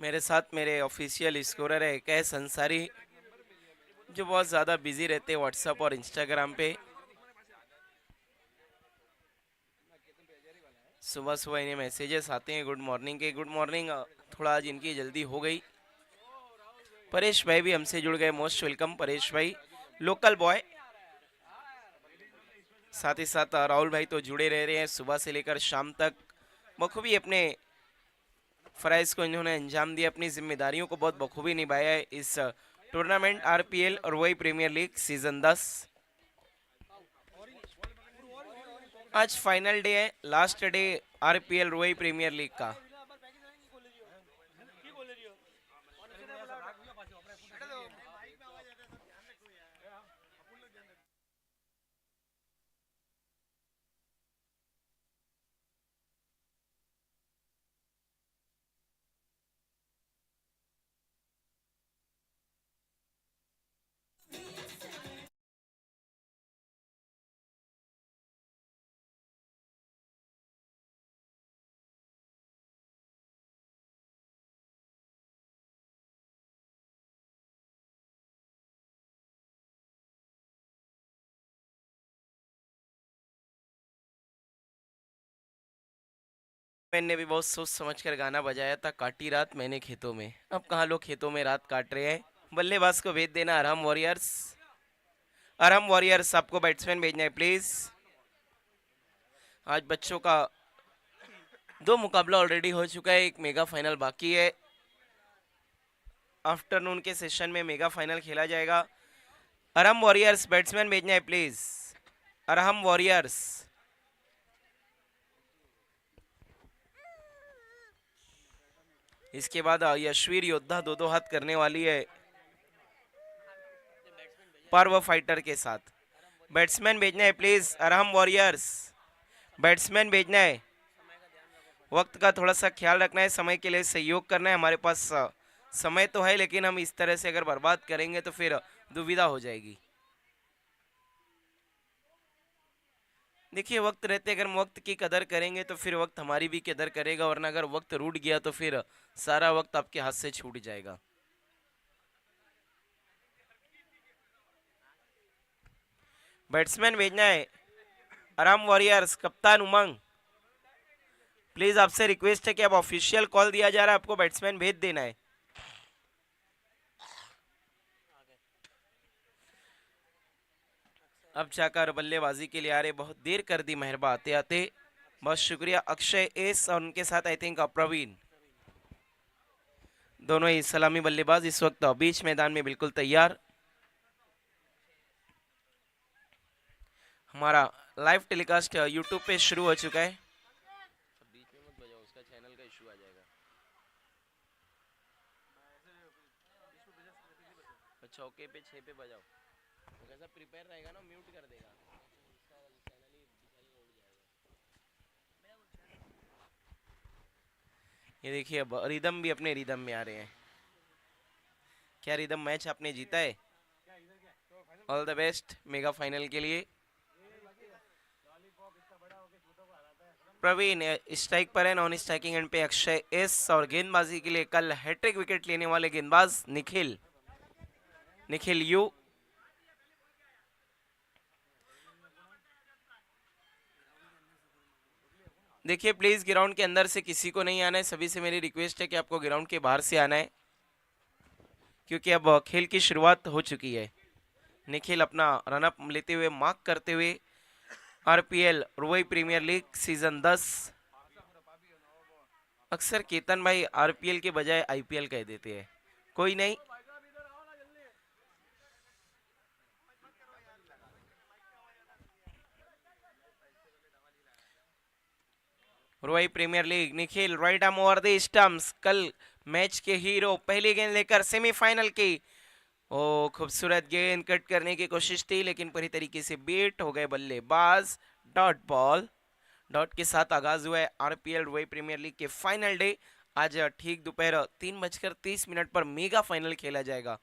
मेरे साथ मेरे ऑफिशियल स्कोरर है कैस अंसारी, जो बहुत ज़्यादा बिजी रहते हैं व्हाट्सएप और इंस्टाग्राम पे। सुबह सुबह इन्हें मैसेजेस आते हैं गुड मॉर्निंग के। Good morning. थोड़ा आज इनकी जल्दी हो गई। परेश भाई भी हमसे जुड़ गए, मोस्ट वेलकम परेश भाई, लोकल बॉय। साथ ही साथ राहुल भाई तो जुड़े रह रहे हैं सुबह से लेकर शाम तक। बखूबी अपने फ़राइज़ को इन्होंने अंजाम दिया, अपनी जिम्मेदारियों को बहुत बखूबी निभाया है इस टूर्नामेंट आरपीएल और वही प्रीमियर लीग सीजन 10। आज फाइनल डे है, लास्ट डे आरपीएल रोई प्रीमियर लीग का। मैंने भी बहुत सोच समझ कर गाना बजाया था, काटी रात मैंने खेतों में। अब कहाँ लोग खेतों में रात काट रहे हैं। बल्लेबाज को भेज देना अरहम वॉरियर्स। अरहम वॉरियर्स आपको बैट्समैन भेजना है प्लीज। आज बच्चों का दो मुकाबला ऑलरेडी हो चुका है, एक मेगा फाइनल बाकी है। आफ्टरनून के सेशन में मेगा फाइनल खेला जाएगा। अरहम वॉरियर्स बैट्समैन भेजना है प्लीज। अरहम वॉरियर्स। इसके बाद यशवीर योद्धा दो दो हाथ करने वाली है पर्व फाइटर के साथ। बैट्समैन भेजना है प्लीज अरहम वॉरियर्स। बैट्समैन भेजना है। वक्त का थोड़ा सा ख्याल रखना है, समय के लिए सहयोग करना है। हमारे पास समय तो है, लेकिन हम इस तरह से अगर बर्बाद करेंगे तो फिर दुविधा हो जाएगी। देखिए, वक्त रहते अगर हम वक्त की कदर करेंगे तो फिर वक्त हमारी भी कदर करेगा, वरना अगर वक्त रूठ गया तो फिर सारा वक्त आपके हाथ से छूट जाएगा। बैट्समैन भेजना है अरहम वॉरियर्स। कप्तान उमंग, प्लीज आपसे रिक्वेस्ट है कि अब ऑफिशियल कॉल दिया जा रहा है, आपको बैट्समैन भेज देना है। अब जाकर बल्लेबाजी के लिए आ रहे, बहुत देर कर दी मेहरबा आते आते। बहुत शुक्रिया अक्षय एस और उनके साथ आई थिंक प्रवीण, दोनों ही सलामी बल्लेबाज इस वक्त बीच मैदान में बिल्कुल तैयार। हमारा लाइव टेलीकास्ट यूट्यूब पे शुरू हो चुका है। बीच में मत बजाओ, उसका चैनल का इशू आ जाएगा। अच्छा ओके पे 6 पे बजाओ, तो कैसा प्रिपेयर रहेगा ना, म्यूट कर देगा। ये देखिए अब रिदम भी अपने रिदम में आ रहे हैं। क्या रिदम मैच आपने जीता है? All the best mega final के लिए। प्रवीण स्ट्राइक पर है, नॉन स्ट्राइकिंग एंड पे अक्षय एस और गेंदबाजी के लिए कल हैट्रिक विकेट लेने वाले गेंदबाज निखिल, निखिल यू। देखिए प्लीज ग्राउंड के अंदर से किसी को नहीं आना है, सभी से मेरी रिक्वेस्ट है कि आपको ग्राउंड के बाहर से आना है, क्योंकि अब खेल की शुरुआत हो चुकी है। निखिल अपना रनअप लेते हुए, मार्क करते हुए आरपीएल रुई प्रीमियर लीग सीजन 10। अक्सर केतन भाई आरपीएल के बजाय आईपीएल कह देते हैं, कोई नहीं। रुई premier league, Nikhil right arm over the stumps. कल मैच के हीरो, पहली गेंद लेकर सेमीफाइनल की। ओ खूबसूरत गेंद, कट करने की कोशिश थी लेकिन पूरी तरीके से बीट हो गए बल्लेबाज। Dot ball. डॉट के साथ आगाज हुआ है आरपीएल रुई प्रीमियर लीग के फाइनल डे। आज ठीक दोपहर 3:30 पर मेगा फाइनल खेला जाएगा।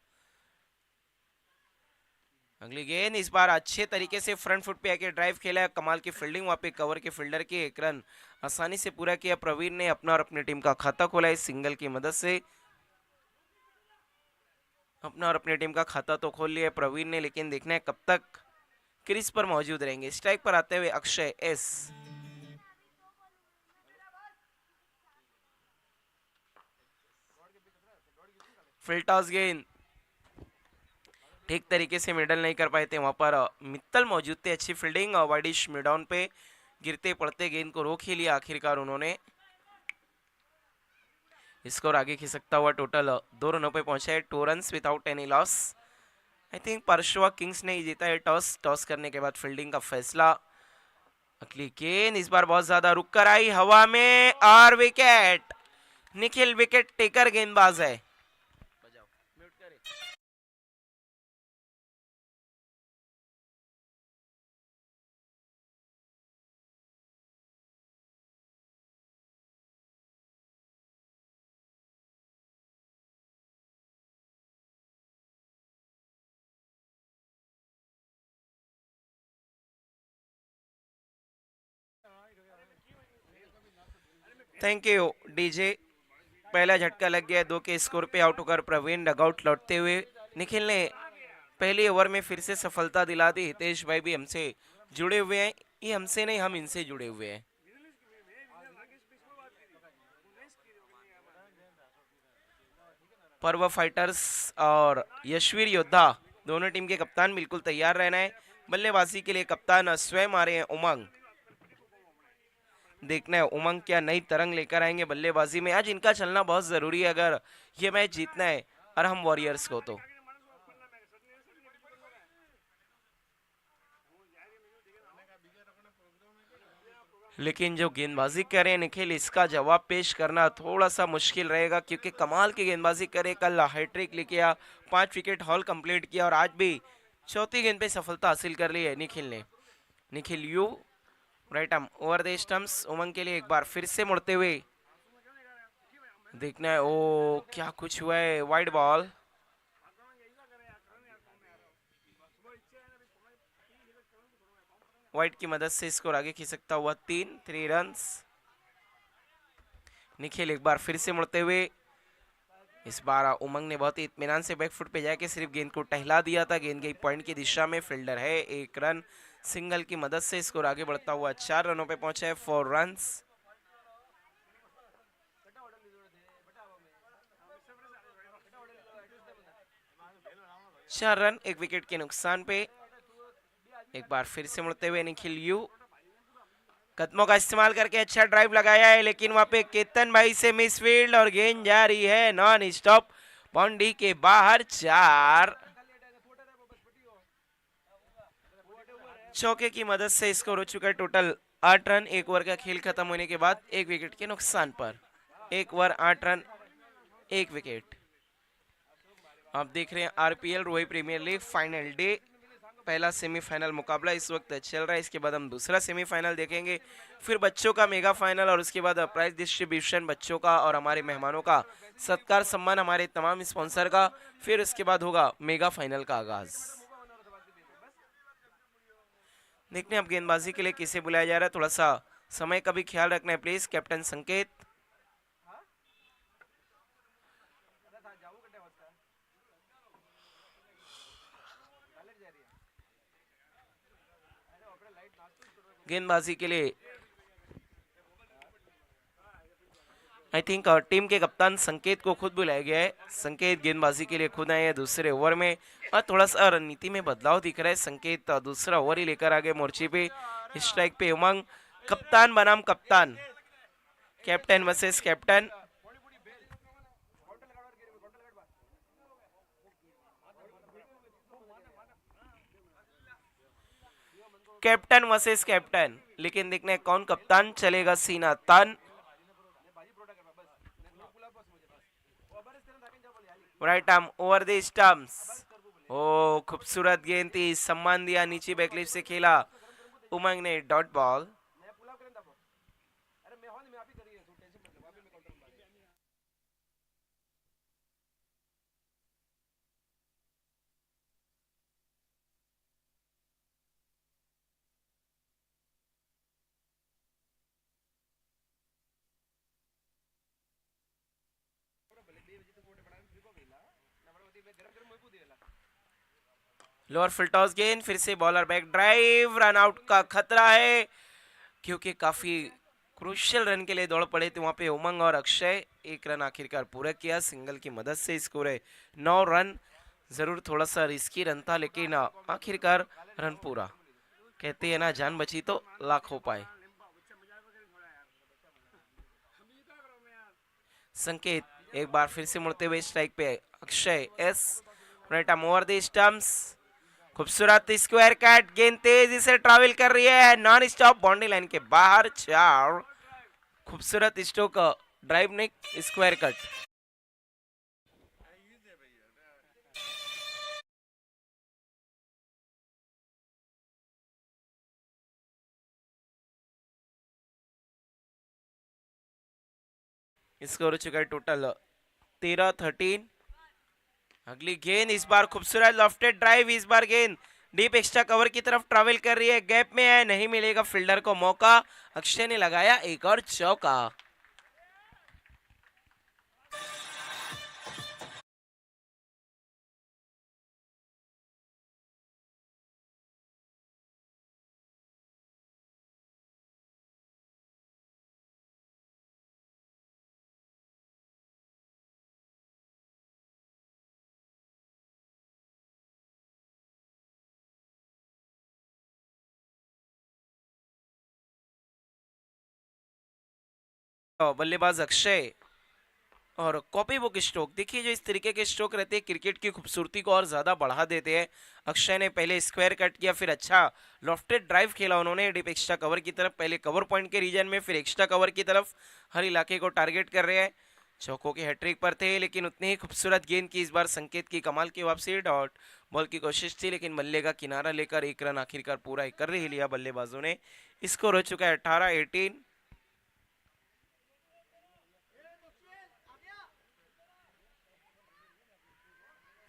अगली गेंद इस बार अच्छे तरीके से फ्रंट फुट पे आके ड्राइव खेला है, कमाल की फील्डिंग वहां पे कवर के फील्डर के, एक रन आसानी से पूरा किया प्रवीण ने अपना और अपनी टीम का खाता खोला इस सिंगल की मदद से। अपना और अपनी टीम का खाता तो खोल लिया है प्रवीण ने, लेकिन देखना है कब तक क्रीज पर मौजूद रहेंगे। स्ट्राइक पर आते हुए अक्षय एस। फिल्टॉस गेंद ठीक तरीके से मिडल नहीं कर पाए थे, वहां पर मित्तल मौजूद थे। अच्छी फील्डिंग और वाइडिश मिडाउन पे गिरते पड़ते गेंद को रोक ही लिया आखिरकार उन्होंने। स्कोर आगे खिसकता हुआ टोटल 2 रनों पे पहुंचा है, 2 runs without any loss. I think परशुआ किंग्स ने ही जीता है टॉस। टॉस करने के बाद फील्डिंग का फैसला। अगली गेंद इस बार बहुत ज्यादा रुक कर आई हवा में और विकेट। निखिल विकेट टेकर गेंदबाज है। Thank you DJ. पहला झटका लग गया 2 के स्कोर पे आउट होकर प्रवीण डगआउट लौटते हुए। निखिल ने पहले ओवर में फिर से सफलता दिला दी। हितेश भाई भी हमसे जुड़े हुए हैं, ये हमसे नहीं हम इनसे जुड़े हुए हैं। पर्व फाइटर्स और यशवीर योद्धा दोनों टीम के कप्तान बिल्कुल तैयार रहना है। बल्लेबाजी के लिए कप्तान स्वयं आ रहे हैं उमंग। देखना है उमंग क्या नई तरंग लेकर आएंगे बल्लेबाजी में। आज इनका चलना बहुत जरूरी है अगर ये मैच जीतना है और हम वॉरियर्स को तो। लेकिन जो गेंदबाजी करें निखिल, इसका जवाब पेश करना थोड़ा सा मुश्किल रहेगा, क्योंकि कमाल की गेंदबाजी करे। कल हैट्रिक लेके आ 5 विकेट हॉल कंप्लीट किया और आज भी चौथी गेंद पे सफलता हासिल कर ली है निखिल ने। Nikhil you right arm over the stumps. Umang के लिए एक बार फिर से मुड़ते हुए देखना है। ओ क्या कुछ हुआ है, वाइड बॉल। वाइड की मदद से स्कोर आगे खिसकता हुआ 3 रन्स। निखिल एक बार फिर से मुड़ते हुए। इस बार उमंग ने बहुत ही इत्मीनान से बैकफुट पे जाके सिर्फ गेंद को टहला दिया था। गेंद गई पॉइंट की दिशा में, फील्डर है। 1 रन सिंगल की मदद से स्कोर आगे बढ़ता हुआ 4 रनों पे पहुंचा है। 4 रन्स। 4 रन 1 विकेट के नुकसान पे। एक बार फिर से मुड़ते हुए निखिल यू कदमों का इस्तेमाल करके अच्छा ड्राइव लगाया है, लेकिन वहां पे केतन भाई से मिसफील्ड और गेंद जा रही है नॉन स्टॉप बाउंड्री के बाहर। 4 चौके की मदद से स्कोर हो चुका है टोटल 8 रन 1 ओवर का खेल खत्म होने के बाद 1 विकेट के नुकसान पर। 1 ओवर 8 रन 1 विकेट। आप देख रहे हैं आरपीएल रोई प्रीमियर लीग फाइनल डे। पहला सेमीफाइनल मुकाबला इस वक्त चल रहा है, इसके बाद हम दूसरा सेमीफाइनल देखेंगे, फिर बच्चों का मेगा फाइनल और उसके बाद प्राइज डिस्ट्रीब्यूशन बच्चों का और हमारे मेहमानों का सत्कार सम्मान हमारे तमाम स्पॉन्सर का। फिर उसके बाद होगा मेगा फाइनल का आगाज। देखते हैं अब गेंदबाजी के लिए किसे बुलाया जा रहा है। थोड़ा सा समय का भी ख्याल रखना है प्लीज। कैप्टन संकेत। गेंदबाजी के लिए आई थिंक टीम के कप्तान संकेत को खुद बुलाया गया है। संकेत गेंदबाजी के लिए खुद आए हैं दूसरे ओवर में और थोड़ा सा रणनीति में बदलाव दिख रहा है। संकेत दूसरा ओवर ही लेकर आगे मोर्चे पे। स्ट्राइक पे उमंग, कप्तान बनाम कप्तान, captain versus captain. Captain versus captain, लेकिन देखने कौन कप्तान चलेगा सीना तान। Right arm over the stumps. ओ खूबसूरत गेंद थी, सम्मान दिया, नीचे बैकलिप से खेला उमंग ने। Dot ball. Lower full toss गेंद, फिर से bowler back drive, run out का खतरा है क्योंकि काफी क्रूशियल रन के लिए दौड़ पड़े थे वहां पे उमंग और अक्षय। एक रन आखिरकार पूरा किया सिंगल की मदद से, स्कोर है 9 रन। जरूर थोड़ा सा रिस्की रन था लेकिन आखिरकार रन पूरा। कहते हैं ना, जान बची तो लाख हो पाए। संकेत एक बार फिर से मुड़ते हुए स्ट्राइक पे Akshay S, right arm over the stumps. खूबसूरत स्क्वायर कट, गेंद तेजी से ट्रैवल कर रही है नॉन स्टॉप बाउंड्री लाइन के बाहर, 4। खूबसूरत स्ट्रोक, ड्राइव ने स्क्वायर कट। स्कोर हो चुका है टोटल 13-13। अगली गेंद इस बार खूबसूरत लॉफ्टेड ड्राइव, इस बार गेंद डीप एक्स्ट्रा कवर की तरफ ट्रैवल कर रही है, गैप में है, नहीं मिलेगा फील्डर को मौका। अक्षय ने लगाया एक और चौका। बल्लेबाज अक्षय और कॉपी बुक स्ट्रोक, देखिए जो इस तरीके के स्ट्रोक रहते हैं क्रिकेट की खूबसूरती को और ज्यादा बढ़ा देते हैं। अक्षय ने पहले स्क्वायर कट किया, फिर अच्छा लॉफ्टेड ड्राइव खेला उन्होंने डीप एक्स्ट्रा कवर की तरफ, पहले कवर पॉइंट के रीजन में, फिर एक्स्ट्रा कवर की तरफ, हर इलाके को टारगेट कर रहे हैं। चौकों के हैट्रिक पर थे लेकिन उतनी ही खूबसूरत गेंद की इस बार संकेत की कमाल की वापसी, डॉट बॉल की कोशिश थी लेकिन मल्ले का किनारा लेकर एक रन आखिरकार पूरा कर ही लिया बल्लेबाजों ने। स्कोर हो चुका है 18-18।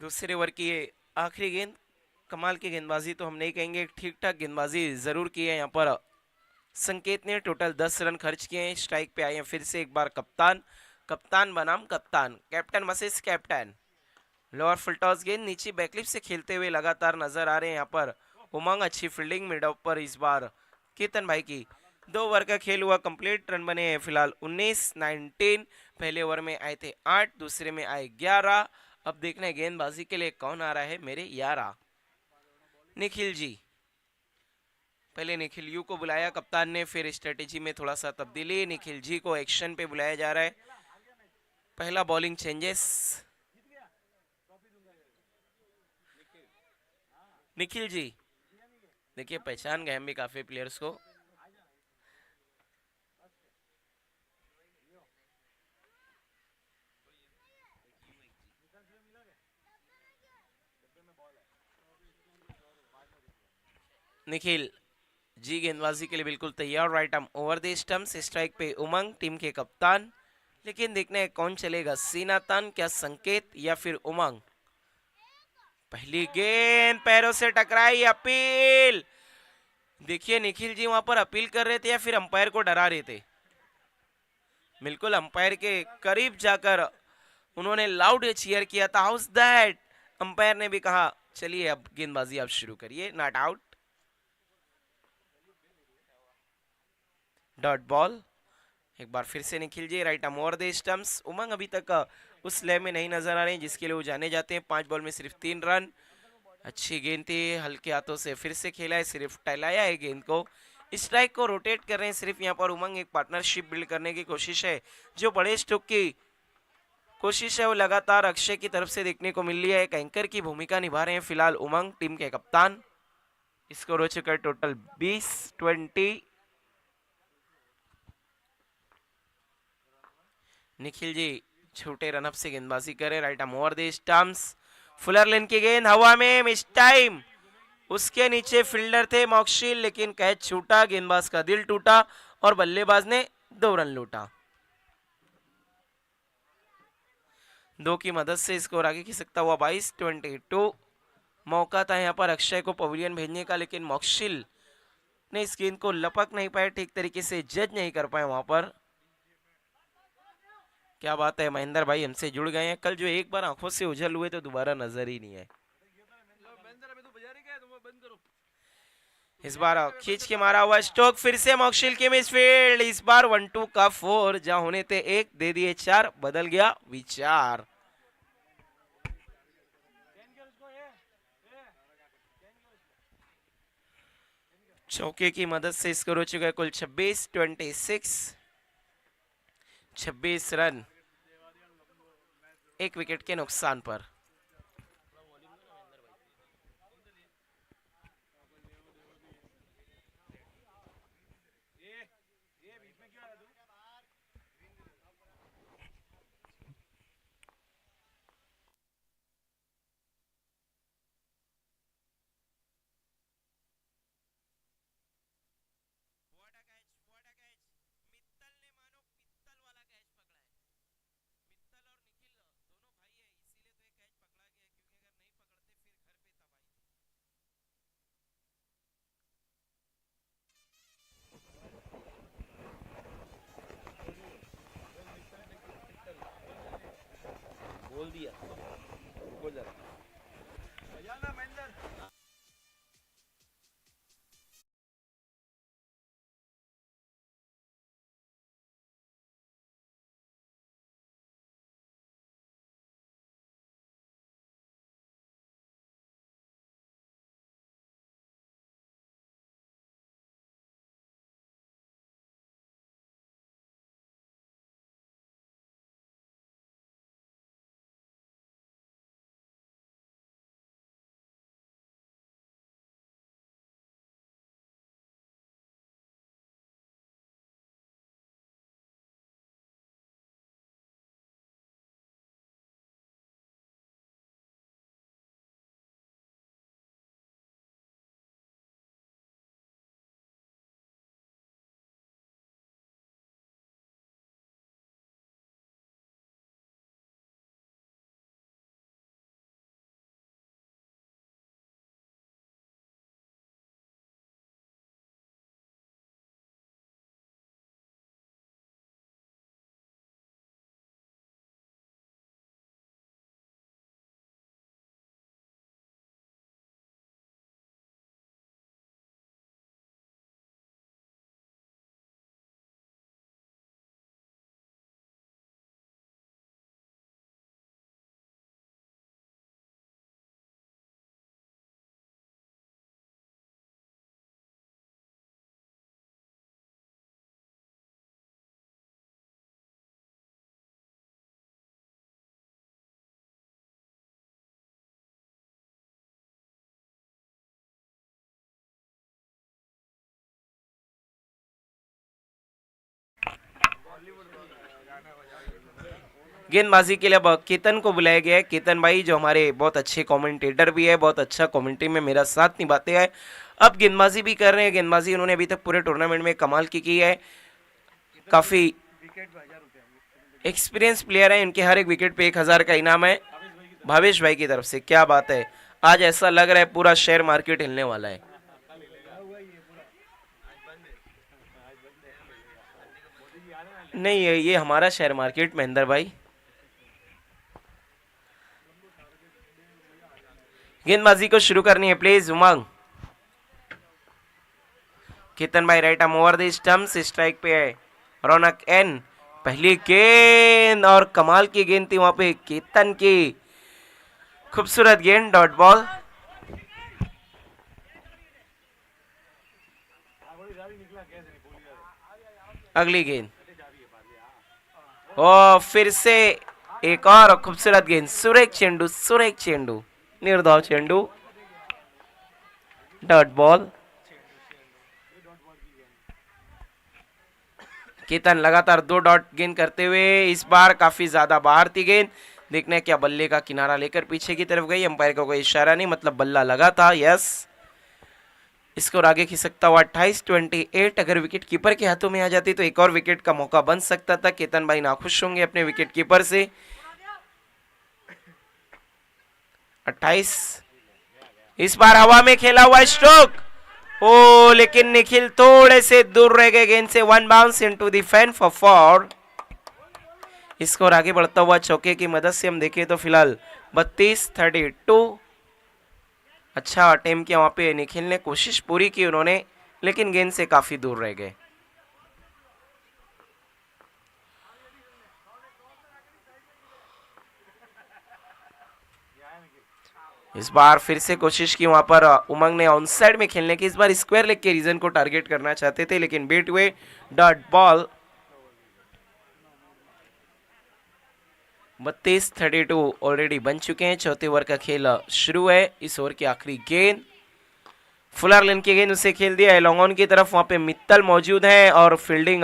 दूसरे ओवर की ये आखिरी गेंद, कमाल की गेंदबाजी तो हम नहीं कहेंगे, ठीक ठाक गेंदबाजी जरूर की है यहाँ पर। संकेत ने टोटल 10 रन खर्च किए हैं। स्ट्राइक पे आए हैं फिर से एक बार कप्तान, कप्तान बनाम कप्तान, captain masses captain. Lower full toss गेंद नीचे बैकलिप से खेलते हुए लगातार नजर आ रहे हैं यहाँ पर उमंग। अच्छी फील्डिंग मिड ऑफ पर इस बार केतन भाई की। 2 ओवर का खेल हुआ कंप्लीट, रन बने हैं फिलहाल 19-19। पहले ओवर में आए थे 8, दूसरे में आए 11। अब देखना है गेंदबाजी के लिए कौन आ रहा है मेरे यारा। निखिल जी, पहले निखिल यू को बुलाया कप्तान ने, फिर स्ट्रेटेजी में थोड़ा सा तब्दीली, निखिल जी को एक्शन पे बुलाया जा रहा है। पहला बॉलिंग चेंजेस, निखिल जी देखिए पहचान गए हम भी काफी प्लेयर्स को। निखिल जी गेंदबाजी के लिए बिल्कुल तैयार, right arm over the stumps. Strike पे उमंग टीम के कप्तान, लेकिन देखना है कौन चलेगा, सीना तान, क्या संकेत या फिर उमंग। पहली गेंद पैरों से टकराई, अपील। देखिए निखिल जी वहां पर अपील कर रहे थे या फिर अंपायर को डरा रहे थे। बिल्कुल अंपायर के करीब जाकर उन्होंने लाउड चीयर किया था, हाउस दैट। अंपायर ने भी कहा चलिए अब गेंदबाजी आप शुरू करिए, नॉट आउट, डॉट बॉल। एक बार फिर से Nikhil ji right arm over the stumps. Umang अभी तक उस लय में नहीं नजर आ रहे हैं जिसके लिए वो जाने जाते हैं। 5 बॉल में सिर्फ 3 रन। अच्छी गेंद थी, हल्के हाथों से फिर से खेला है, सिर्फ टहलाया है गेंद को। स्ट्राइक को रोटेट कर रहे हैं सिर्फ यहाँ पर उमंग। एक पार्टनरशिप बिल्ड करने की कोशिश है, जो बड़े स्ट्रोक की कोशिश है वो लगातार अक्षय की तरफ से देखने को मिल रही है। एक एंकर की भूमिका निभा रहे हैं फिलहाल उमंग टीम के कप्तान। स्कोर हो चुका है टोटल 20-20। निखिल जी छोटे रनअप से गेंदबाजी करे, right arm over the stumps. Fuller length की गेंद हवा में, मिस टाइम। उसके नीचे फील्डर थे मॉक्शिल लेकिन कैच छूटा, गेंदबाज का दिल टूटा और बल्लेबाज ने 2 रन लूटा। 2 की मदद से स्कोर आगे खिसकता हुआ 22-22। मौका था यहाँ पर अक्षय को पवेलियन भेजने का लेकिन मॉक्शिल ने इस गेंद को लपक नहीं पाए ठीक तरीके से, जज नहीं कर पाए वहां पर। क्या बात है, महेंद्र भाई हमसे जुड़ गए हैं। कल जो एक बार आंखों से ओझल हुए तो दोबारा नजर ही नहीं है। इस बार खींच के मारा हुआ स्ट्रोक, फिर से मॉक्शिल के मिसफील्ड। इस बार 1-2 का 4, जहां होने थे 1 दे दिए 4, बदल गया विचार। चौके की मदद से स्कोर हो चुका है कुल 26-26, 26 रन एक विकेट के नुकसान पर। बोल दिया, बोल जरा। गेंदबाजी के लिए अब केतन को बुलाया गया है। केतन भाई जो हमारे बहुत अच्छे कमेंटेटर भी है, बहुत अच्छा कमेंट्री में मेरा साथ निभाते हैं, अब गेंदबाजी भी कर रहे हैं। गेंदबाजी उन्होंने अभी तक पूरे टूर्नामेंट में कमाल की है। काफी एक्सपीरियंस प्लेयर है, इनके हर एक विकेट पे 1000 का इनाम है भावेश भाई की तरफ से। क्या बात है, आज ऐसा लग रहा है पूरा शेयर मार्केट हिलने वाला है। नहीं, ये हमारा शेयर मार्केट महेंद्र भाई। गेंदबाजी को शुरू करनी है, प्लीज उमंग। केतन भाई right arm over the stumps, strike पे है रौनक एन। पहली गेंद और कमाल की गेंद थी वहां पे केतन की, खूबसूरत गेंद, डॉट बॉल। अगली गेंद और फिर से एक और खूबसूरत गेंद, सुरेख चेंडू, सुरेख चेंडू, निर्धाव चेंडू, डॉट बॉल। केतन लगातार 2 डॉट गेंद करते हुए इस बार काफी ज्यादा बाहर थी गेंद। देखने क्या बल्ले का किनारा लेकर पीछे की तरफ गई, अंपायर का कोई इशारा नहीं, मतलब बल्ला लगा था। यस, स्कोर आगे खिंच सकता हुआ 28-28। अगर विकेट कीपर के हाथों में आ जाती तो एक और विकेट का मौका बन सकता था। केतन भाई नाखुश होंगे अपने विकेट कीपर से। 28, इस बार हवा में खेला हुआ स्ट्रोक, ओ लेकिन निखिल थोड़े से दूर रह गए गेंद से। 1 bounce into the fan for 4। Score आगे बढ़ता हुआ चौके की मदद से हम देखें तो फिलहाल 32-32। अच्छा अटेम्प्ट किया वहां पे निखिल ने, कोशिश पूरी की उन्होंने, लेकिन गेंद से काफी दूर रह गए। इस बार फिर से कोशिश की वहां पर उमंग ने ऑन साइड में खेलने की, इस बार स्क्वायर लेग के रीजन को टारगेट करना चाहते थे लेकिन बीट हुए। डॉट बॉल 32-32 ऑलरेडी बन चुके हैं। चौथे ओवर का खेल शुरू है। इस ओवर की आखिरी गेंद फुलर लेन की गेंद उसे खेल दिया है लॉन्ग ऑन की तरफ। वहां पे मित्तल मौजूद है और फील्डिंग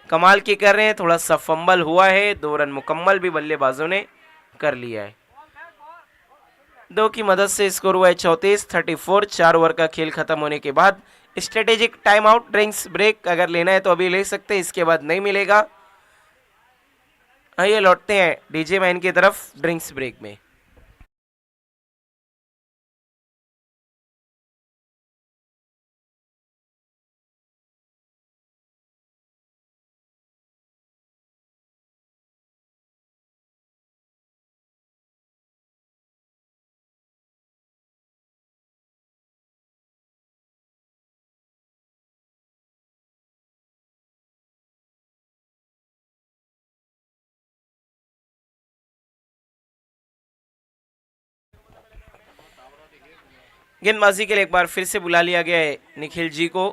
कमाल की कर रहे हैं। थोड़ा सा फंबल हुआ है, 2 रन मुकम्मल भी बल्लेबाजों ने कर लिया है। 2 की मदद से स्कोर हुआ है 34-34। 4 ओवर का खेल खत्म होने के बाद strategic time out, drinks break अगर लेना है तो अभी ले सकते हैं, इसके बाद नहीं मिलेगा। आइए लौटते हैं डीजे मैन की तरफ ड्रिंक्स ब्रेक में। गेंदबाजी के लिए एक बार फिर से बुला लिया गया है निखिल जी को।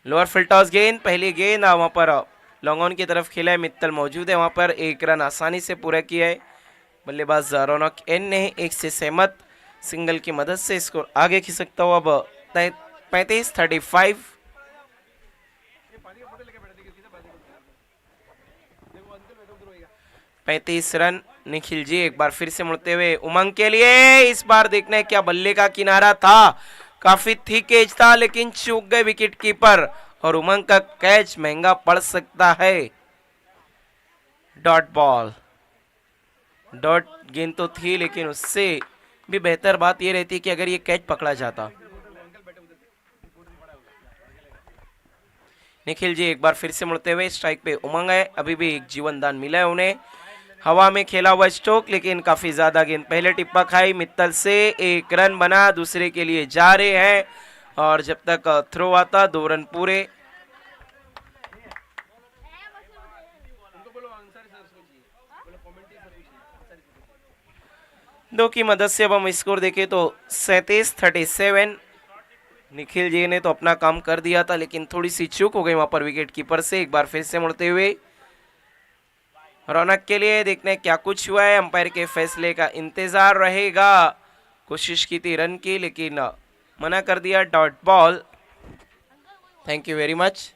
लोअर फुल टॉस गेंद, पहली गेंद वहां पर लॉन्ग ऑन की तरफ खेला है, मित्तल मौजूद है वहां पर। 1 रन आसानी से पूरा किया है बल्लेबाज रौनक एन ने, 1 से सहमत। सिंगल की मदद से स्कोर आगे खिसकता हुआ अब 35-35। 35 रन। निखिल जी एक बार फिर से मुड़ते हुए उमंग के लिए, इस बार देखना है क्या बल्ले का किनारा था, काफी थिक एज था लेकिन चूक गए विकेट कीपर और उमंग का कैच महंगा पड़ सकता है। डॉट बॉल, डॉट गेंद तो थी लेकिन उससे भी बेहतर बात यह रहती कि अगर ये कैच पकड़ा जाता। निखिल जी एक बार फिर से मुड़ते हुए, स्ट्राइक पे उमंग है, अभी भी एक जीवन दान मिला है उन्हें। हवा में खेला हुआ स्ट्रोक लेकिन काफी ज्यादा गेंद पहले टिप्पा खाई मित्तल से। 1 रन बना, दूसरे के लिए जा रहे हैं और जब तक थ्रो आता 2 रन पूरे। दो की मदद से अब हम स्कोर देखें तो 37-37। निखिल जी ने तो अपना काम कर दिया था लेकिन थोड़ी सी चूक हो गई वहां पर विकेट कीपर से। एक बार फिर से मुड़ते हुए रौनक के लिए, देखने क्या कुछ हुआ है, अंपायर के फैसले का इंतजार रहेगा। कोशिश की थी रन की लेकिन मना कर दिया। Dot ball, thank you very much.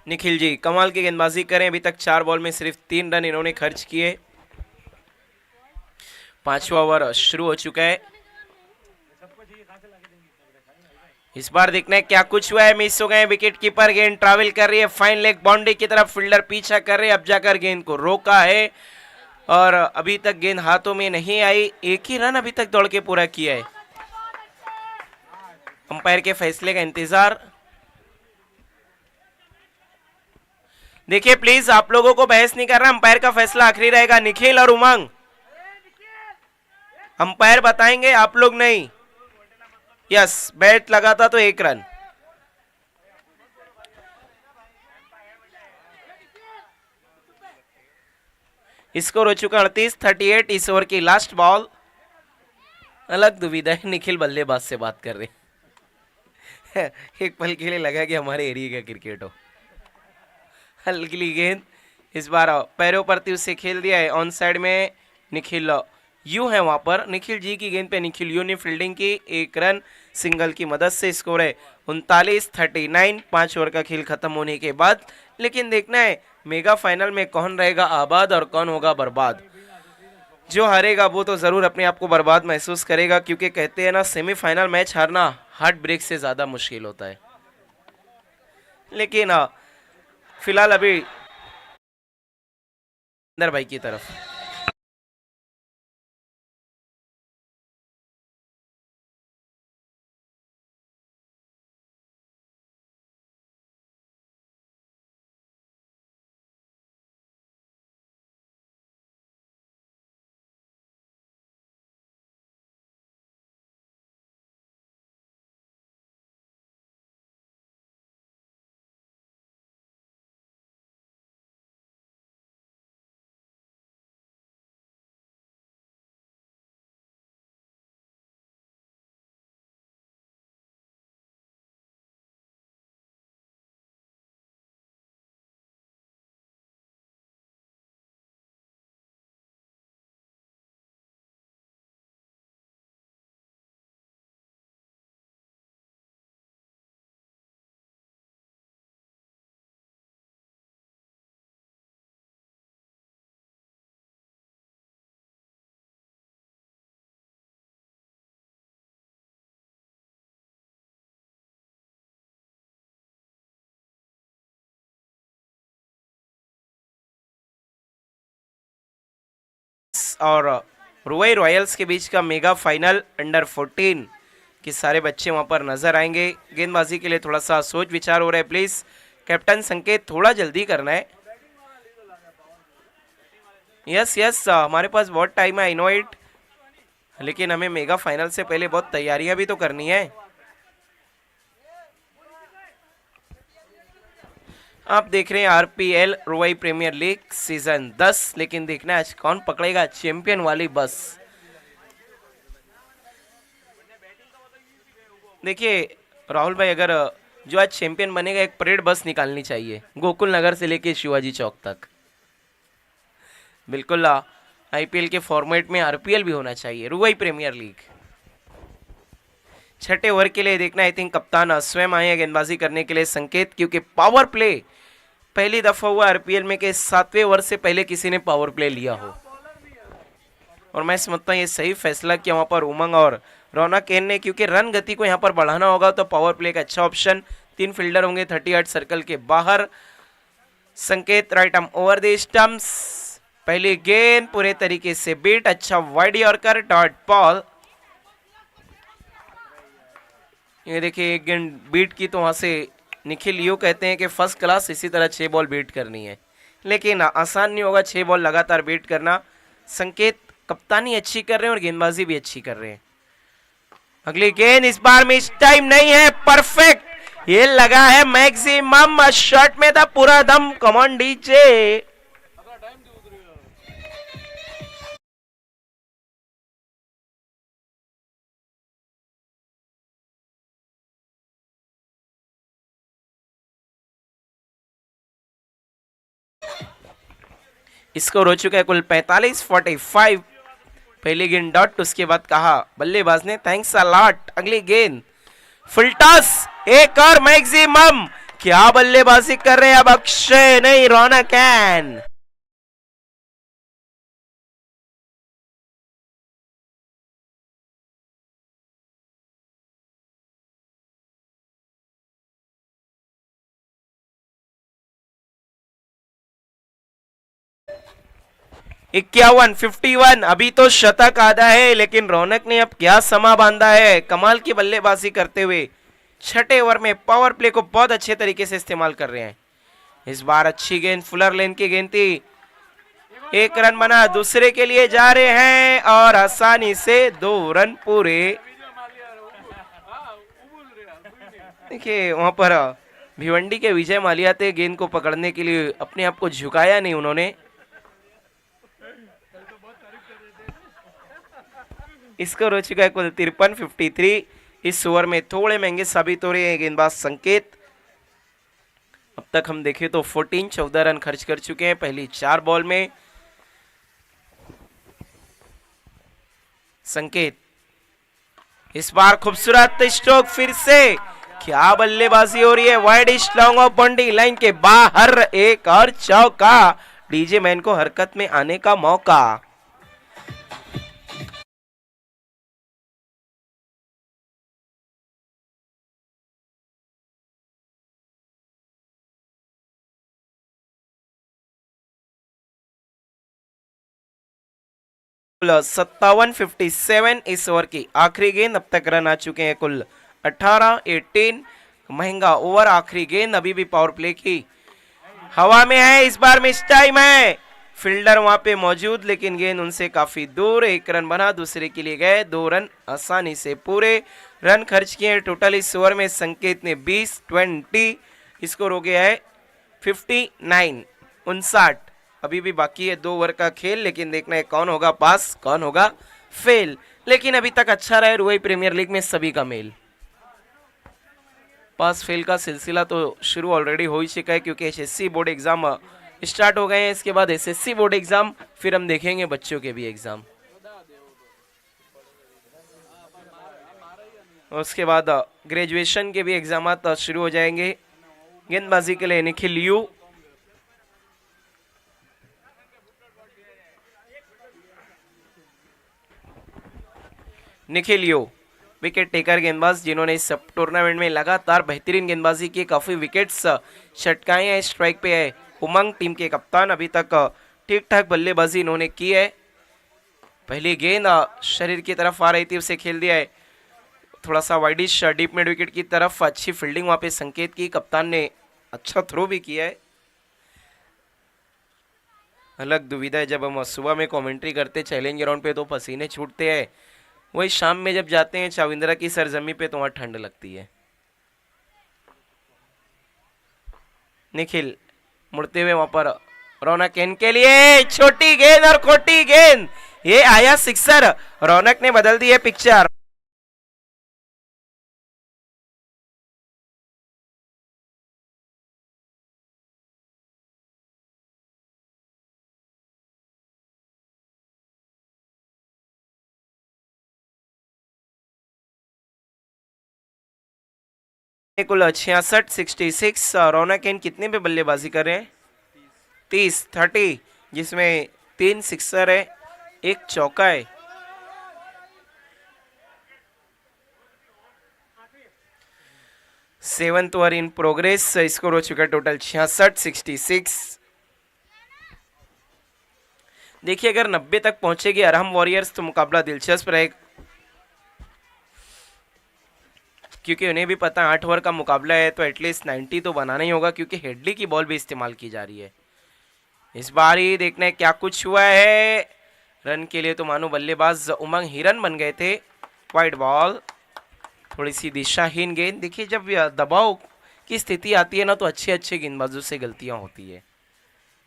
Nikhil ji कमाल की गेंदबाजी करें, अभी तक 4 बॉल में सिर्फ 3 रन इन्होंने खर्च किए। 5वां ओवर शुरू हो चुका है। इस बार देखना है क्या कुछ हुआ है, मिस हो गए विकेट कीपर। गेंद ट्रैवल कर रही है फाइन लेग बाउंड्री की तरफ, फील्डर पीछा कर रहे, अब जाकर गेंद को रोका है और अभी तक गेंद हाथों में नहीं आई। 1 ही रन अभी तक दौड़ के पूरा किया है। अंपायर के फैसले का इंतजार। देखिए प्लीज, आप लोगों को बहस नहीं करना, अंपायर का फैसला आखिरी रहेगा। निखिल और उमंग, अंपायर बताएंगे, आप लोग नहीं। यस, बैट लगा था तो 1 रन। स्कोर हो चुका 38-38। इस ओवर की लास्ट बॉल। अलग दुविधा है, निखिल बल्लेबाज से बात कर रहे एक पल के लिए लगा कि हमारे एरिया का क्रिकेट हो। हल्की गेंद इस बार पैरों पर उसे खेल दिया है ऑन साइड में। निखिल यू है वहां पर, निखिल जी की गेंद पे निखिल यू ने फील्डिंग की। 1 रन सिंगल की मदद से स्कोर है 39-39। 5 ओवर का खेल खत्म होने के बाद, लेकिन देखना है मेगा फाइनल में कौन रहेगा आबाद और कौन होगा बर्बाद। जो हारेगा वो तो जरूर अपने आप को बर्बाद महसूस करेगा, क्योंकि कहते हैं ना सेमीफाइनल मैच हारना हार्ट ब्रेक से ज्यादा मुश्किल होता है। लेकिन फिलहाल अभी अंदर भाई की तरफ और रुई रॉयल्स के बीच का मेगा फाइनल अंडर 14 कि सारे बच्चे वहां पर नजर आएंगे। गेंदबाजी के लिए थोड़ा सा सोच विचार हो रहा है, प्लीज कैप्टन संकेत थोड़ा जल्दी करना है। यस यस हमारे पास बहुत टाइम है, आई नो इट, लेकिन हमें मेगा फाइनल से पहले बहुत तैयारियां भी तो करनी है। आप देख रहे हैं आरपीएल रुई प्रीमियर लीग सीजन 10, लेकिन देखना आज कौन पकड़ेगा चैंपियन वाली बस। देखिए राहुल भाई, अगर जो आज चैंपियन बनेगा एक परेड बस निकालनी चाहिए गोकुल नगर से लेके शिवाजी चौक तक। बिल्कुल आईपीएल के फॉर्मेट में आरपीएल भी होना चाहिए, रुई प्रीमियर लीग। छठे ओवर के लिए देखना, आई थिंक कप्तान स्वयं आए गेंदबाजी करने के लिए संकेत, क्योंकि पावर प्ले पहली दफा हुआ आरपीएल में कि 7वें ओवर से पहले किसी ने पावर प्ले लिया हो, और मैं समझता हूँ ये सही फैसला किया वहां पर उमंग और रौनक एन ने, क्योंकि रन गति को यहाँ पर बढ़ाना होगा तो पावर प्ले का अच्छा ऑप्शन। 3 फील्डर होंगे 38 सर्कल के बाहर। संकेत right arm over the stumps, पहली गेंद पूरे तरीके से बीट, अच्छा वाइड यॉर्कर डॉट बॉल। ये देखिए एक गेंद बीट की तो वहां से निखिल यूं कहते हैं कि फर्स्ट क्लास, इसी तरह 6 बॉल बीट करनी है, लेकिन आसान नहीं होगा 6 बॉल लगातार बीट करना। संकेत कप्तानी अच्छी कर रहे हैं और गेंदबाजी भी अच्छी कर रहे हैं। अगली गेंद इस बार में इस टाइम नहीं है, परफेक्ट, ये लगा है मैक्सिमम, शॉट में था पूरा दम, कमॉन डीजे। स्कोर हो चुका है कुल 45-45। पहली गेंद डॉट, उसके बाद कहा बल्लेबाज ने थैंक्स अ लॉट। अगली गेंद फुल टॉस, एक और मैक्सिमम, क्या बल्लेबाजी कर रहे हैं अब अक्षय, नहीं रौनक एन। इक्यावन 51, अभी तो शतक आधा है, लेकिन रौनक ने अब क्या समा बांधा है कमाल की बल्लेबाजी करते हुए। छठे ओवर में पावर प्ले को बहुत अच्छे तरीके से इस्तेमाल कर रहे हैं। इस बार अच्छी गेंद फुलर लेन की गेंद थी, 1 रन बना, दूसरे के लिए जा रहे हैं और आसानी से 2 रन पूरे। देखिए वहां पर भिवंडी के विजय मालिया थे, गेंद को पकड़ने के लिए अपने आप को झुकाया नहीं उन्होंने। स्कोर हो चुका है कुल 53-53। इस ओवर में थोड़े महंगे साबित हो रहे हैं गेंदबाज संकेत। अब तक हम देखें तो 14 रन खर्च कर चुके हैं पहली 4 बॉल में। संकेत इस बार खूबसूरत स्ट्रोक, फिर से क्या बल्लेबाजी हो रही है, wide long off boundary line के बाहर, एक और चौका, डीजे मैन को हरकत में आने का मौका। कुल 57-57 इस ओवर की आखिरी गेंद। अब तक रन आ चुके हैं कुल 18-18। महंगा ओवर, आखिरी गेंद, अभी भी पावर प्ले की हवा में है। इस बार मिस टाइम है, फील्डर वहां पे मौजूद, लेकिन गेंद उनसे काफी दूर। 1 रन बना, दूसरे के लिए गए 2 रन आसानी से पूरे। रन खर्च किए टोटल इस ओवर में संकेत ने 20। स्कोर हो गया है 59। अभी भी बाकी है 2 ओवर का खेल, लेकिन देखना है कौन होगा पास कौन होगा फेल। लेकिन अभी तक अच्छा रहा रुई प्रीमियर लीग में सभी का मेल। पास फेल का सिलसिला तो शुरू ऑलरेडी हो ही चुका है, क्योंकि एसएससी बोर्ड एग्जाम स्टार्ट हो गए हैं। इसके बाद एसएससी बोर्ड एग्जाम, फिर हम देखेंगे बच्चों के भी एग्जाम, उसके बाद ग्रेजुएशन के भी एग्जाम शुरू हो जाएंगे। गेंदबाजी के लिए Nikhil you, Nikhil you wicket taker गेंदबाज, जिन्होंने इस टूर्नामेंट में लगातार बेहतरीन गेंदबाजी की, काफी विकेट्स छटकाए हैं। स्ट्राइक पे है उमंग, टीम के कप्तान, अभी तक ठीक ठाक बल्लेबाजी इन्होंने की है। पहली गेंद शरीर की तरफ आ रही थी, उसे खेल दिया है थोड़ा सा वाइडिश डीप मिड विकेट की तरफ। अच्छी फील्डिंग वहां पे संकेत की, कप्तान ने अच्छा थ्रो भी किया है। अलग दुविधा है, जब हम सुबह में कमेंट्री करते चैलेंज ग्राउंड पे तो पसीने छूटते हैं, वही शाम में जब जाते हैं चाविंद्रा की सरजमी पे तो वहां ठंड लगती है। निखिल मुड़ते हुए वहां पर रौनक इनके लिए छोटी गेंद और खोटी गेंद, ये आया सिक्सर। रौनक ने बदल दी है पिक्चर। कुल 66 रौनक इन कितने पे बल्लेबाजी कर रहे हैं? 30 जिसमें 3 सिक्सर है, 1 चौका है। Seventh over in progress, score हो चुका है टोटल 66। देखिए अगर 90 तक पहुंचेगी अरहम वॉरियर्स तो मुकाबला दिलचस्प रहेगा, क्योंकि उन्हें भी पता 8 ओवर का मुकाबला है तो एटलीस्ट 90 तो बनाना ही होगा, क्योंकि हेडली की बॉल भी इस्तेमाल की जा रही है। इस बार ही देखना है क्या कुछ हुआ है। रन के लिए तो मानो बल्लेबाज उमंग हिरन बन गए थे। वाइड बॉल, थोड़ी सी दिशाहीन गेंद। देखिए जब दबाव की स्थिति आती है ना तो अच्छे अच्छे गेंदबाजों से गलतियां होती है।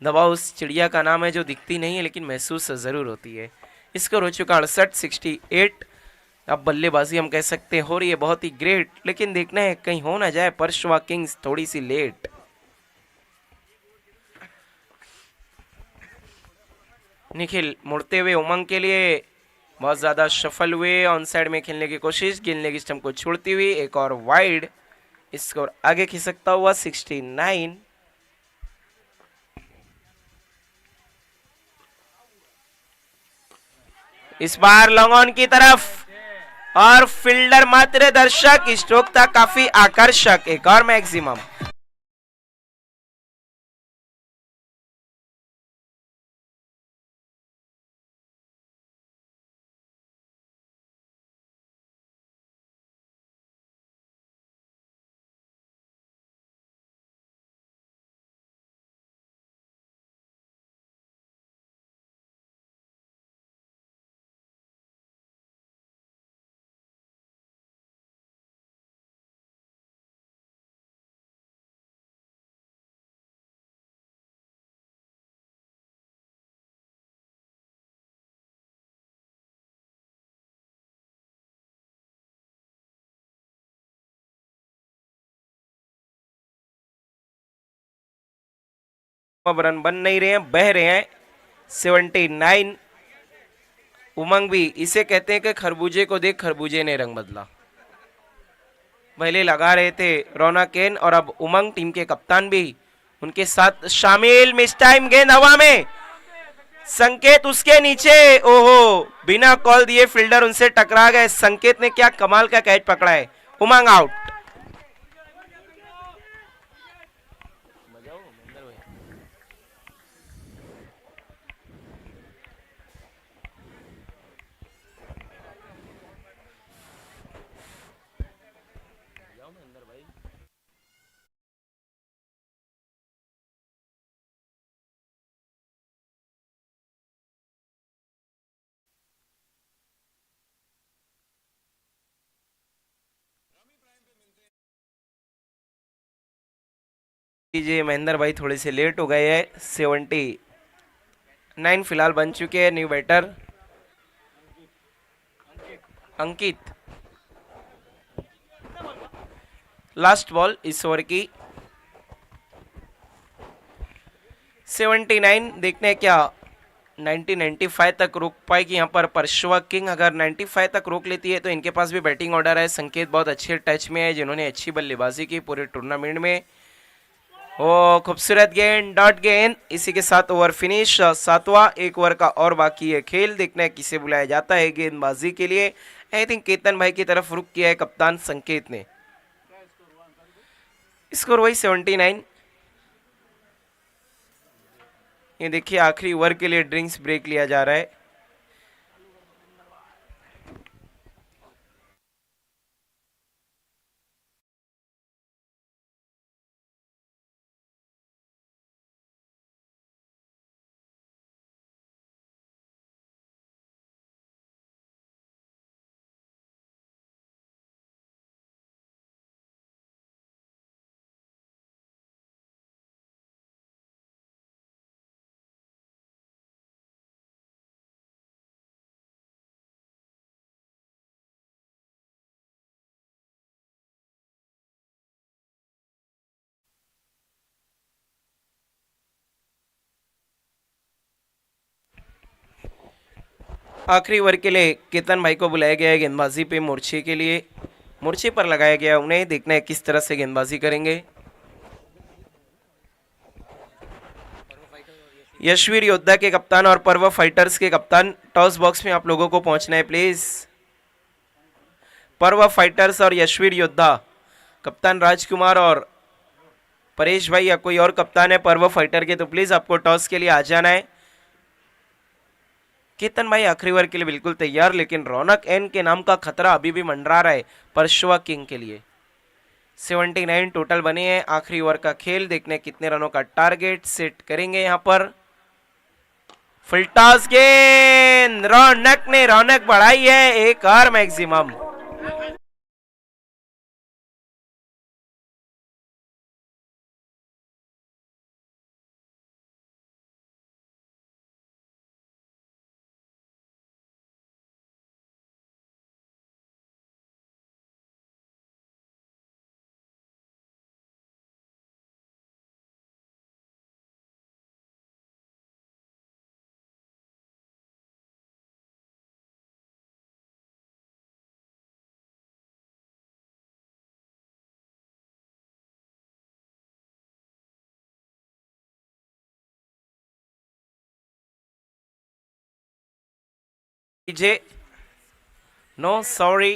दबाव उस चिड़िया का नाम है जो दिखती नहीं है लेकिन महसूस जरूर होती है। स्कोर हो चुका 68। अब बल्लेबाजी हम कह सकते हो रही है बहुत ही ग्रेट, लेकिन देखना है कहीं हो ना जाए परशवा किंग्स थोड़ी सी लेट। निखिल मुड़ते हुए उमंग के लिए बहुत ज्यादा सफल हुए, ऑन साइड में खेलने की कोशिश, गेंद की स्टंप को छोड़ती हुई एक और वाइड। स्कोर आगे खिसकता हुआ 69। इस बार लॉन्ग ऑन की तरफ और फील्डर मात्र दर्शक, स्ट्रोक था काफी आकर्षक, एक और मैक्सिमम। अब रन बन नहीं रहे हैं, बह रहे हैं। 79। उमंग भी इसे कहते हैं कि खरबूजे को देख खरबूजे ने रंग बदला। पहले लगा रहे थे रौनक केन और अब उमंग टीम के कप्तान भी उनके साथ शामिल। मिस टाइम गेंद हवा में, संकेत उसके नीचे, ओहो बिना कॉल दिए फील्डर उनसे टकरा गए। संकेत ने क्या कमाल का कैच पकड़ा है। उमंग आउट। जी महेंद्र भाई थोड़े से लेट हो गए हैं। 79 फिलहाल बन चुके हैं। न्यू बैटर अंकित, लास्ट बॉल इस ओवर की। 79 देखने हैं क्या 95 तक रोक पाएगी यहाँ पर परशवा किंग। अगर 95 तक रोक लेती है तो इनके पास भी बैटिंग ऑर्डर है। संकेत बहुत अच्छे टच में है, जिन्होंने अच्छी बल्लेबाजी की पूरे टूर्नामेंट में। ओ खूबसूरत गेंद, डॉट गेंद। इसी के साथ ओवर फिनिश। 7वां 1 ओवर का और बाकी है खेल। देखना है किसे बुलाया जाता है गेंदबाजी के लिए। आई थिंक केतन भाई की तरफ रुक किया है कप्तान संकेत ने। स्कोर वही 79। ये देखिए आखिरी ओवर के लिए ड्रिंक्स ब्रेक लिया जा रहा है। आखिरी ओवर के लिए केतन भाई को बुलाया गया है गेंदबाजी पे मोर्चे के लिए। मोर्चे पर लगाया गया, उन्हें देखना है किस तरह से गेंदबाजी करेंगे। यशवीर योद्धा के कप्तान और पर्व फाइटर्स के कप्तान, टॉस बॉक्स में आप लोगों को पहुंचना है प्लीज। पर्व फाइटर्स और यशवीर योद्धा, कप्तान राजकुमार और परेश भाई या कोई और कप्तान है पर्व फाइटर के तो प्लीज आपको टॉस के लिए आ जाना है। केतन भाई आखिरी ओवर के लिए बिल्कुल तैयार, लेकिन रौनक एन के नाम का खतरा अभी भी मंडरा रहा है परशुआ किंग के लिए। 79 टोटल बने हैं। आखिरी ओवर का खेल, देखने कितने रनों का टारगेट सेट करेंगे यहां पर। फुल टॉस गेंद, रौनक ने रौनक बढ़ाई है एक और मैक्सिमम। जे नो सॉरी,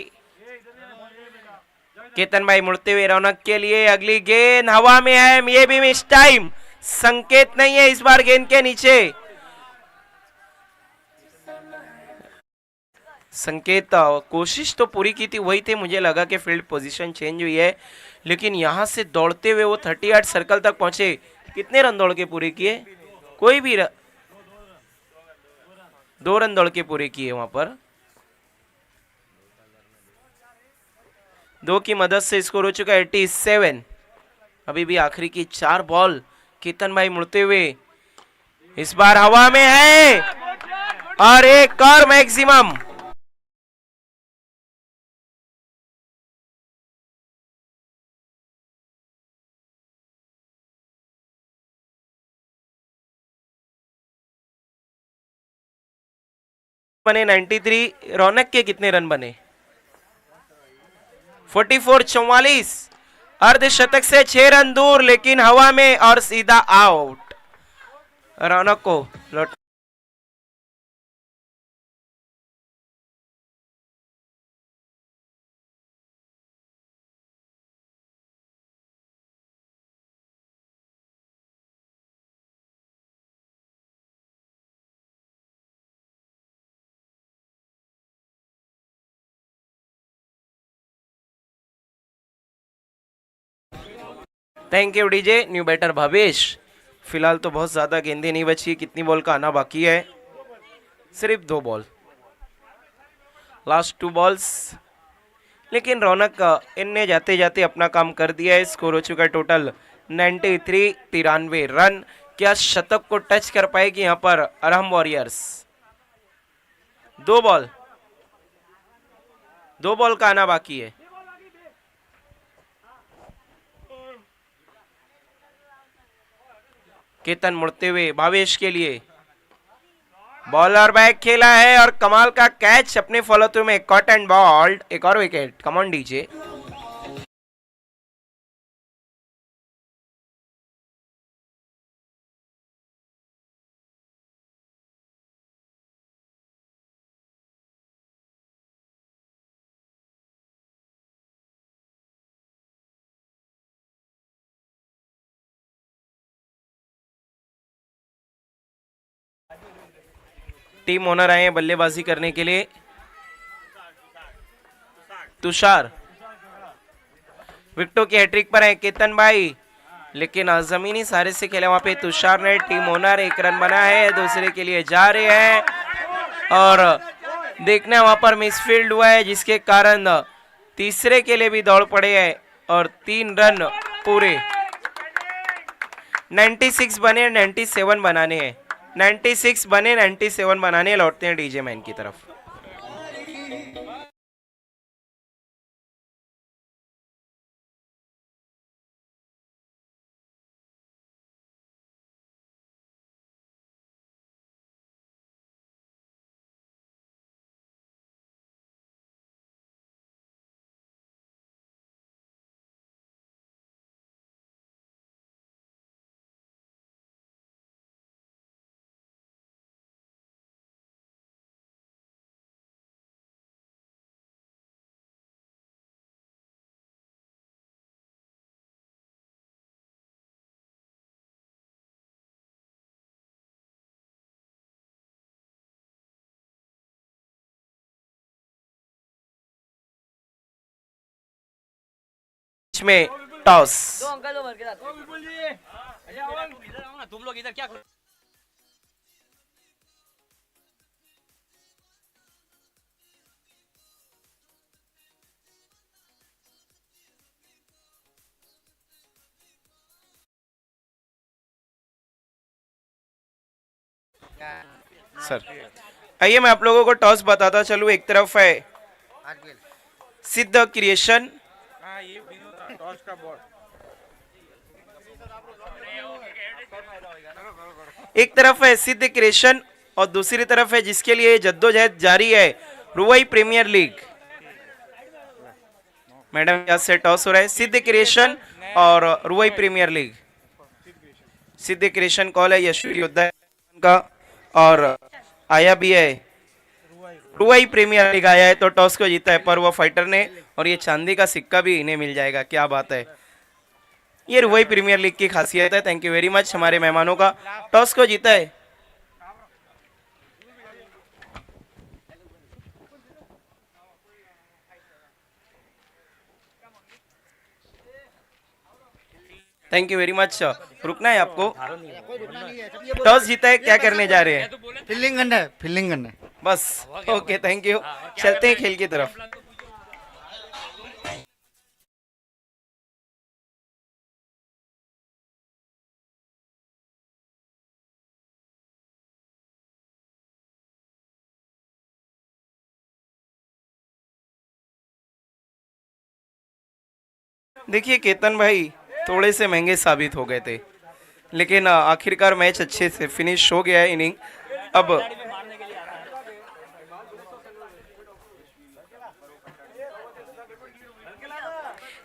केतन भाई मुड़ते हुए रौनक के लिए। अगली गेंद हवा में है, ये भी मिस टाइम, संकेत नहीं है इस बार गेंद के नीचे। संकेत कोशिश तो पूरी की थी, वही थे, मुझे लगा कि फील्ड पोजीशन चेंज हुई है, लेकिन यहां से दौड़ते हुए वो 38 सर्कल तक पहुंचे। कितने रन दौड़ के पूरे किए? कोई भी 2 रन दौड़ के पूरे किए वहां पर। 2 की मदद से स्कोर हो चुका है 87। अभी भी आखिरी की 4 बॉल। केतन भाई मुड़ते हुए, इस बार हवा में है और एक और मैक्सिमम। बने 93, रौनक के कितने रन बने? 44, 44। अर्धशतक से 6 रन दूर, लेकिन हवा में और सीधा आउट। रौनक को लौट thank you DJ. New batter Bhavesh. फिलहाल तो बहुत ज्यादा गेंदें नहीं बची, कितनी बॉल का आना बाकी है? सिर्फ 2 बॉल, लास्ट 2 बॉल्स। लेकिन रौनक इनने जाते जाते अपना काम कर दिया है। स्कोर हो चुका है टोटल 93, 93 रन। क्या शतक को टच कर पाएगी यहां पर अरहम वॉरियर्स? 2 बॉल, 2 बॉल का आना बाकी है। केतन मुड़ते हुए भावेश के लिए, बॉलर बैक खेला है और कमाल का कैच अपने फॉलो थ्रू में, कॉट एंड बॉल्ड, एक और wicket. Come on DJ. Team owner आए हैं बल्लेबाजी करने के लिए। तुषार विकेटों की हैट्रिक पर है केतन भाई, लेकिन जमीनी सारे से खेला वहां पे तुषार ने। टीम ओनर 1 रन बना है, दूसरे के लिए जा रहे हैं और देखना वहां पर मिसफील्ड हुआ है, जिसके कारण तीसरे के लिए भी दौड़ पड़े हैं और 3 रन पूरे। 96 बने, 97 बनाने हैं। 96 बने, 97 बनाने। लौटते हैं डीजे मैन की तरफ। बीच में टॉस। तुम लोग इधर क्या करो? सर आइए मैं आप लोगों को टॉस बताता चलूं। एक तरफ है सिद्ध क्रिएशन, एक तरफ है सिद्ध क्रिएशन और दूसरी तरफ है जिसके लिए जद्दोजहद जारी है रुवई प्रीमियर लीग। मैडम यहाँ से टॉस हो रहा है सिद्ध क्रिएशन और रुवई प्रीमियर लीग। सिद्ध क्रिएशन कॉल है यशवीर योद्धा का और आया भी है रुवई प्रीमियर लीग आया है, तो टॉस को जीता है पर्व फाइटर ने और ये चांदी का सिक्का भी इन्हें मिल जाएगा। क्या बात है, ये रुवई प्रीमियर लीग की खासियत है। थैंक यू वेरी मच हमारे मेहमानों का। टॉस को जीता है थैंक यू वेरी मच। रुकना है आपको। टॉस जीता है, क्या करने जा रहे हैं? फील्डिंग करना है, फील्डिंग करना है बस ओके थैंक यू। चलते हैं खेल की तरफ। देखिए केतन भाई थोड़े से महंगे साबित हो गए थे, लेकिन आखिरकार मैच अच्छे से फिनिश हो गया है इनिंग। अब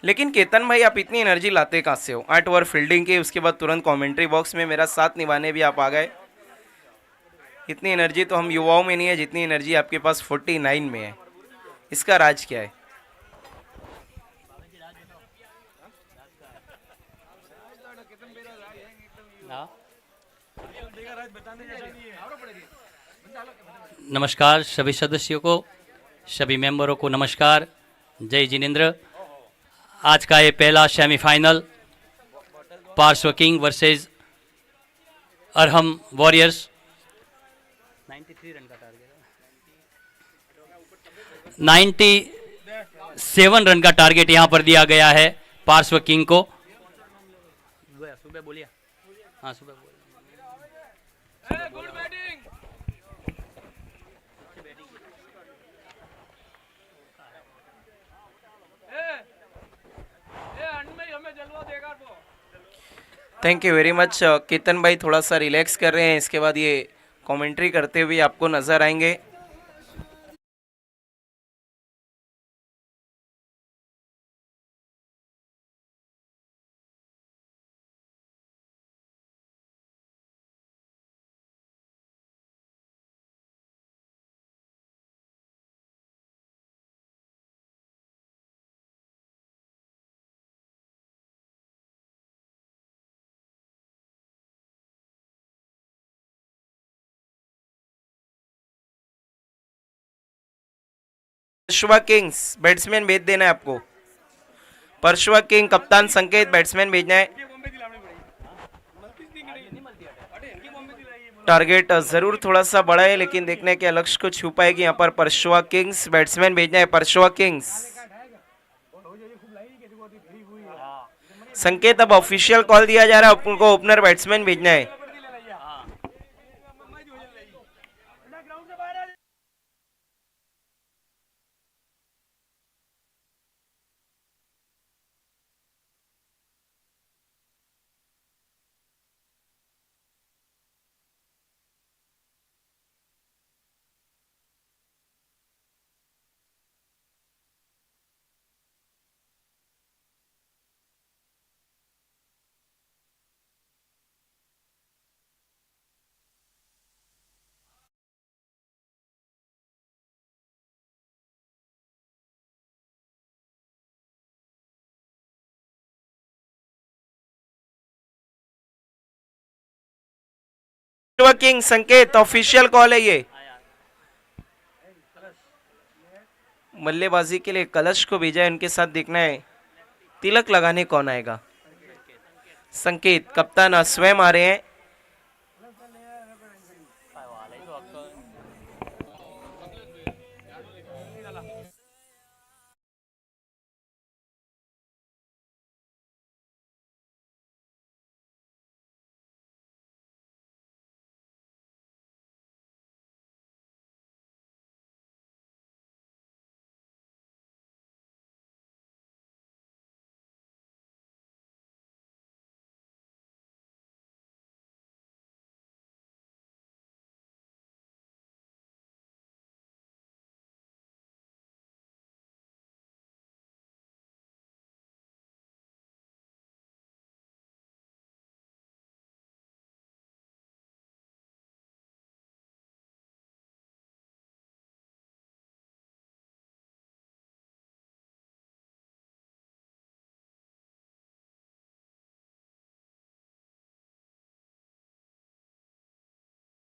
लेकिन केतन भाई आप इतनी एनर्जी लाते कहाँ से हो? 8 ओवर फील्डिंग के, उसके बाद तुरंत कमेंट्री बॉक्स में मेरा साथ निभाने भी आप आ गए। इतनी एनर्जी तो हम युवाओं में नहीं है जितनी एनर्जी आपके पास 49 में है। इसका राज क्या है? नमस्कार सभी सदस्यों को, सभी मेंबरों को नमस्कार, जय जिनेंद्र। आज का ये पहला सेमीफाइनल पार्श्व king versus Arham warriors. 93 run का टारगेट, 97 रन का टारगेट यहाँ पर दिया गया है पार्श्व किंग को। सुबह बोलिए, हाँ सुबह बोलिए। Thank you very much. Ketan भाई थोड़ा सा रिलैक्स कर रहे हैं, इसके बाद ये कमेंट्री करते हुए आपको नजर आएंगे। परशुआ किंग्स बैट्समैन भेज देना है आपको। परशुआ किंग कप्तान संकेत बैट्समैन भेजना है। टारगेट जरूर थोड़ा सा बड़ा है लेकिन देखने के लक्ष्य को छू पाएगी यहाँ पर। परशुआ किंग्स बैट्समैन भेजना है। परशुआ किंग्स संकेत अब ऑफिशियल कॉल दिया जा रहा है, उनको ओपनर बैट्समैन भेजना है। किंग संकेत ऑफिशियल कॉल है ये। बल्लेबाजी के लिए कलश को भेजा है, उनके साथ देखना है तिलक लगाने कौन आएगा? संकेत, कप्तान स्वयं आ रहे हैं।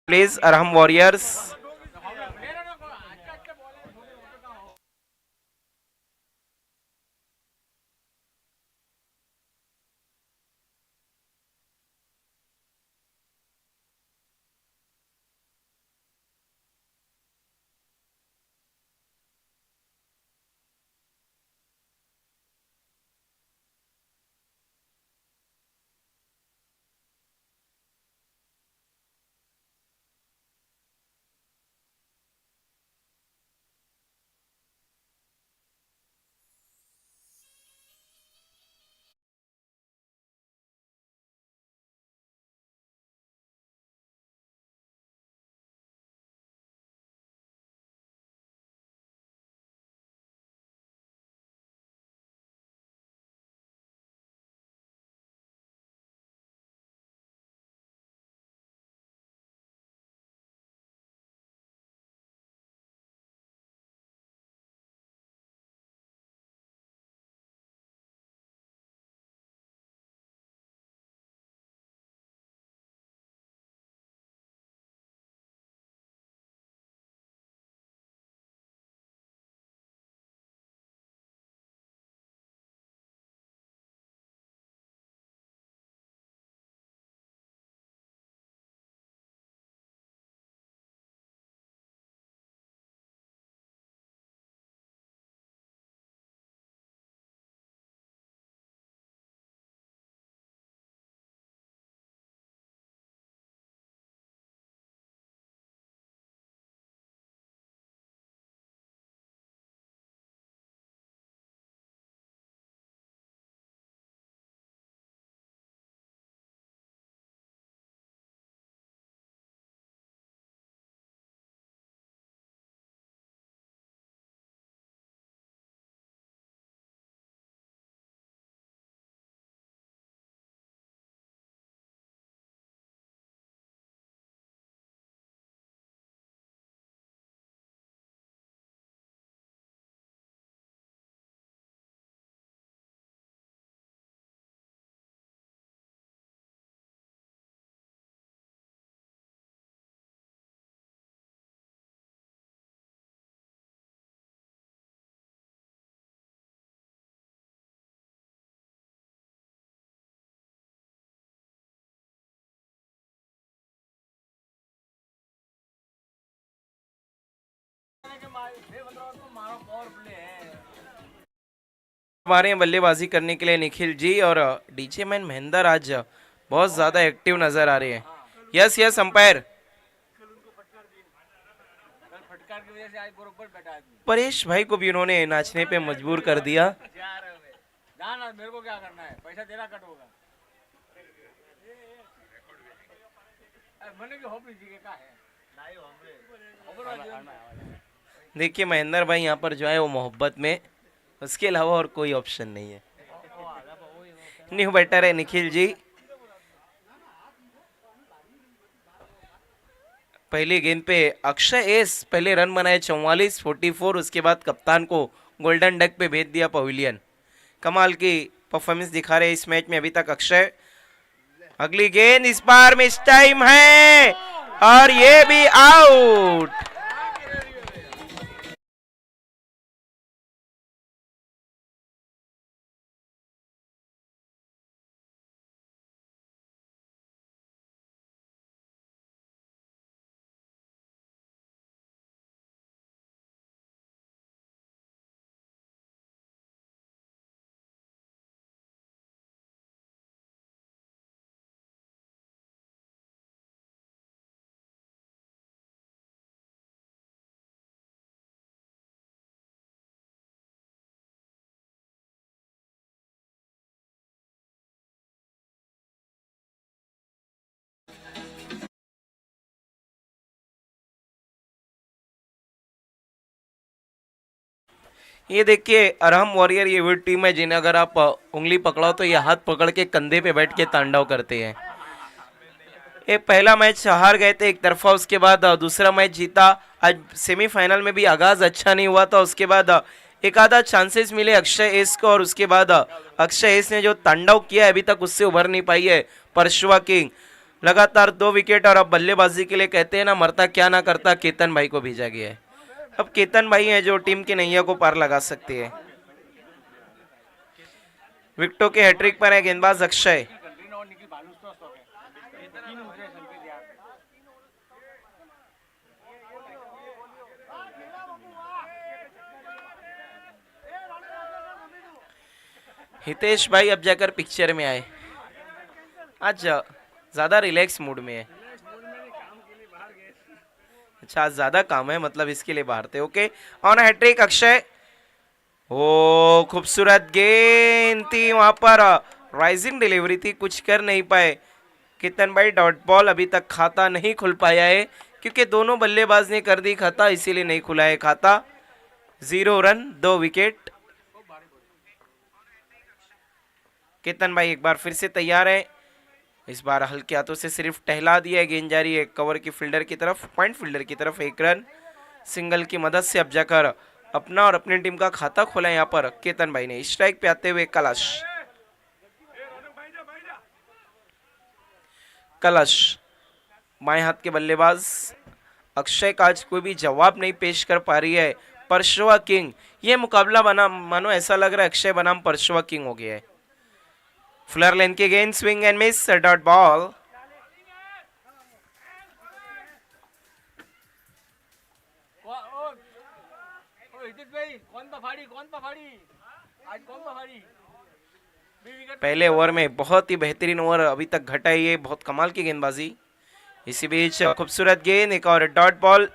Please Arham Warriors. हमारे यहाँ बल्लेबाजी करने के लिए निखिल जी और डीजे मैन महेंद्र आज बहुत ज्यादा एक्टिव नजर आ रहे हैं। Yes yes umpire. परेश भाई को भी उन्होंने नाचने पे मजबूर कर दिया। मेरे को क्या करना है, पैसा तेरा कट होगा। देखिए महेंद्र भाई यहाँ पर जो है वो मोहब्बत में, उसके अलावा और कोई ऑप्शन नहीं है। न्यू बैटर है निखिल जी। पहली गेंद पे अक्षय एस पहले रन बनाए 44-44, उसके बाद कप्तान को गोल्डन डक पे भेज दिया पवेलियन। कमाल की परफॉर्मेंस दिखा रहे इस मैच में अभी तक अक्षय। अगली गेंद इस बार मिस टाइम है और ये भी आउट। ये देखिए अरहम वॉरियर ये वो टीम है जिन्हें अगर आप उंगली पकड़ाओ तो ये हाथ पकड़ के कंधे पे बैठ के तांडव करते हैं। ये पहला मैच हार गए थे एक तरफा, उसके बाद दूसरा मैच जीता। आज सेमीफाइनल में भी आगाज अच्छा नहीं हुआ था, उसके बाद एक आधा चांसेस मिले अक्षय एस को, और उसके बाद अक्षय एस ने जो तांडव किया है अभी तक उससे उभर नहीं पाई है परशुआ किंग। लगातार 2 विकेट, और अब बल्लेबाजी के लिए कहते हैं ना मरता क्या ना करता, केतन भाई को भेजा गया है। अब केतन भाई हैं जो टीम के नैया को पार लगा सकते हैं। विकेटों के हैट्रिक पर है गेंदबाज अक्षय। हितेश भाई अब जाकर पिक्चर में आए, आज ज्यादा रिलैक्स मूड में है। अच्छा आज ज्यादा काम है मतलब इसके लिए बाहर थे। Okay on hat trick Akshay. ओ खूबसूरत गेंद थी वहां पर, राइजिंग डिलीवरी थी, कुछ कर नहीं पाए केतन भाई। डॉट बॉल, अभी तक खाता नहीं खुल पाया है क्योंकि दोनों बल्लेबाज ने कर दी खाता, इसीलिए नहीं खुला है खाता। 0 रन 2 विकेट। केतन भाई एक बार फिर से तैयार है, इस बार हल्के हाथों से सिर्फ टहला दिया है, गेंद जा रही है कवर की फील्डर की तरफ, पॉइंट फील्डर की तरफ। 1 रन सिंगल की मदद से अब जाकर अपना और अपनी टीम का खाता खोला यहाँ पर केतन भाई ने। स्ट्राइक पे आते हुए कलश, कलश बाएं हाथ के बल्लेबाज अक्षय का आज कोई भी जवाब नहीं पेश कर पा रही है परशुआ किंग। ये मुकाबला बना मानो ऐसा लग रहा है अक्षय बनाम परशुआ किंग हो गया है। फ्लर लेन की गेंद, swing and miss, dot ball. पहले ओवर में बहुत ही बेहतरीन ओवर अभी तक घटा है, ये बहुत कमाल की गेंदबाजी। इसी बीच खूबसूरत गेंद, एक और डॉट बॉल।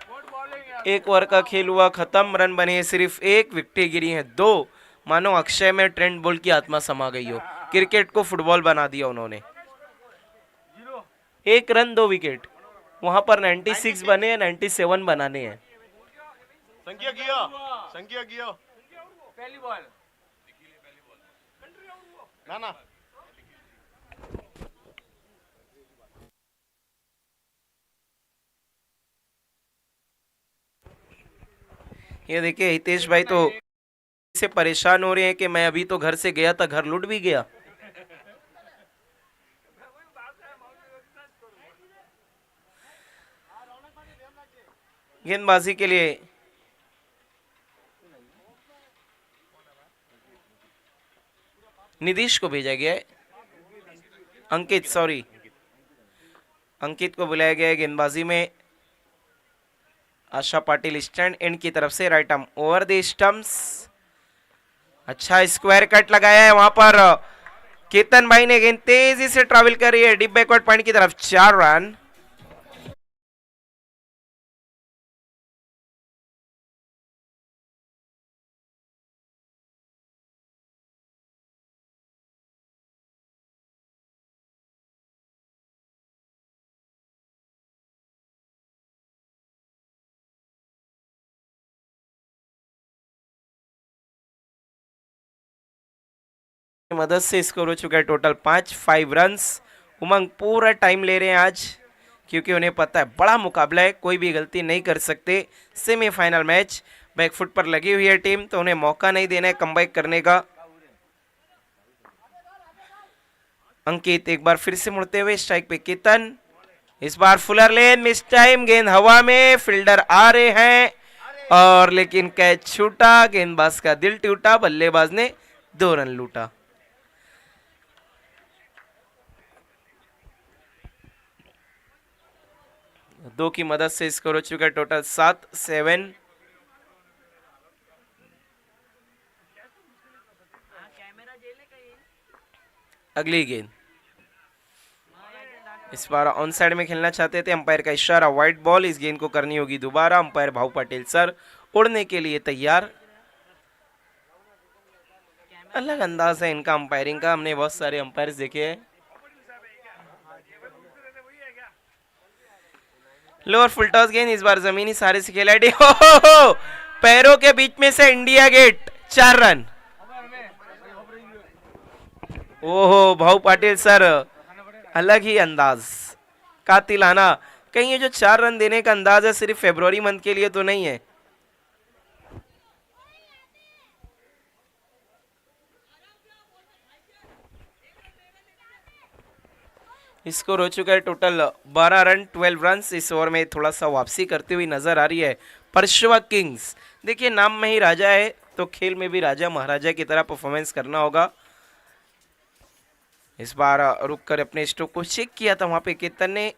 1 ओवर का खेल हुआ खत्म, रन बने सिर्फ 1, विकेटें गिरी हैं 2। मानो अक्षय में ट्रेंट बोल्ट की आत्मा समा गई हो, क्रिकेट को फुटबॉल बना दिया उन्होंने। 1 रन 2 विकेट, वहां पर 96 बने, 97 बनाने हैं। संख्या किया पहली बॉल ना ये देखिए हितेश भाई तो से परेशान हो रहे हैं कि मैं अभी तो घर से गया था, घर लूट भी गया। गेंदबाजी के लिए नीतीश को भेजा गया है, अंकित सॉरी अंकित को बुलाया गया है गेंदबाजी में। आशा पाटिल स्टैंड एंड की तरफ से right arm over the stumps. अच्छा स्क्वायर कट लगाया है वहां पर केतन भाई ने, गेंद तेजी से ट्रैवल कर रही है डीप बैकवर्ड पॉइंट की तरफ। 4 रन। मदद से स्कोर हो चुका है टोटल 5 रन्स। उमंग पूरा टाइम ले रहे हैं आज क्योंकि उन्हें पता है बड़ा मुकाबला है, कोई भी गलती नहीं कर सकते। सेमीफाइनल मैच, बैकफुट पर लगी हुई है टीम तो उन्हें मौका नहीं देना है कमबैक करने का। अंकित एक बार फिर से मुड़ते हुए स्ट्राइक पे केतन, इस बार फुलर लेन, मिस टाइम, गेंद हवा में, फील्डर आ रहे हैं और लेकिन कैच छूटा, गेंदबाज का दिल टूटा, बल्लेबाज ने 2 रन लूटा। दो की मदद से स्कोर हो चुका है टोटल 7। अगली गेंद इस बार ऑन साइड में खेलना चाहते थे, अंपायर का इशारा, व्हाइट बॉल। इस गेंद को करनी होगी दोबारा। अंपायर भाऊ पटेल सर उड़ने के लिए तैयार। अलग अंदाज है इनका अंपायरिंग का, हमने बहुत सारे अंपायर्स देखे हैं। लोअर फुल टॉस गेंद, इस बार जमीनी सारे से खेला, पैरों के बीच में से इंडिया गेट 4 रन। ओहो भाऊ पाटिल सर, अलग ही अंदाज, कातिलाना। कहीं ये जो 4 रन देने का अंदाज है सिर्फ फरवरी मंथ के लिए तो नहीं है। स्कोर हो चुका है टोटल 12 रन 12 रन। इस ओवर में थोड़ा सा वापसी करती हुई नजर आ रही है परशुआ किंग्स। देखिए नाम में ही राजा है तो खेल में भी राजा महाराजा की तरह परफॉर्मेंस करना होगा। इस बार रुक कर अपने स्ट्रोक को चेक किया था वहां पे केतन ने,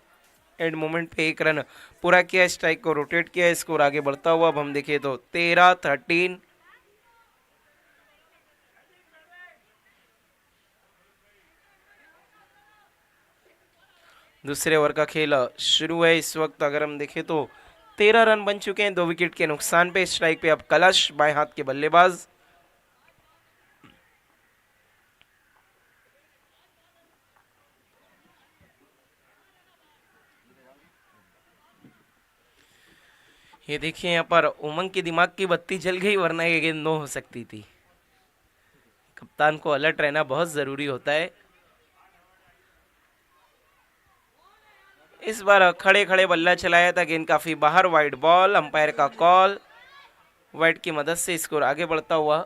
एंड मोमेंट पे 1 रन पूरा किया, स्ट्राइक को रोटेट किया, स्कोर आगे बढ़ता हुआ। अब हम देखें तो 13-13। दूसरे ओवर का खेल शुरू है इस वक्त। अगर हम देखें तो 13 रन बन चुके हैं 2 विकेट के नुकसान पे। स्ट्राइक पे अब कलश, बाएं हाथ के बल्लेबाज। ये देखिए यहाँ पर उमंग के दिमाग की बत्ती जल गई, वरना ये गेंद 9 हो सकती थी। कप्तान को अलर्ट रहना बहुत जरूरी होता है। इस बार खड़े खड़े बल्ला चलाया था, गेंद काफी बाहर, वाइड बॉल, अंपायर का कॉल। वाइड की मदद से स्कोर आगे बढ़ता हुआ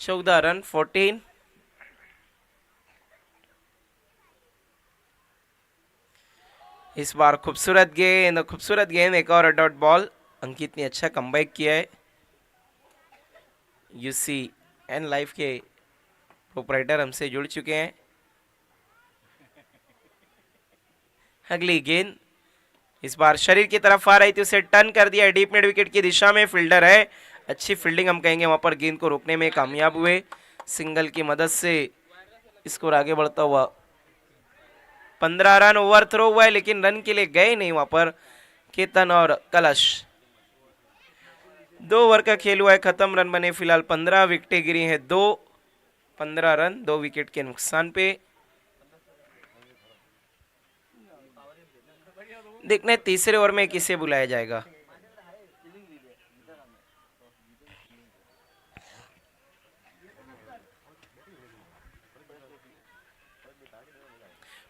14 रन 14। इस बार खूबसूरत गेंद, एक और डॉट बॉल। अंकित ने अच्छा कमबैक किया है। यूसी एन लाइफ के प्रोपराइटर हमसे जुड़ चुके हैं। अगली गेंद इस बार शरीर की तरफ आ रही थी, उसे टर्न कर दिया डीप मिड विकेट की दिशा में। फील्डर है, अच्छी फील्डिंग हम कहेंगे, वहां पर गेंद को रोकने में कामयाब हुए। सिंगल की मदद से स्कोर आगे बढ़ता हुआ 15 रन। ओवर थ्रो हुआ है लेकिन रन के लिए गए नहीं वहां पर केतन और कलश। 2 ओवर का खेल हुआ है खत्म, रन बने फिलहाल 15, विकेटें गिरी हैं 2। 15 रन 2 विकेट के नुकसान पे। देखने तीसरे ओवर में किसे बुलाया जाएगा।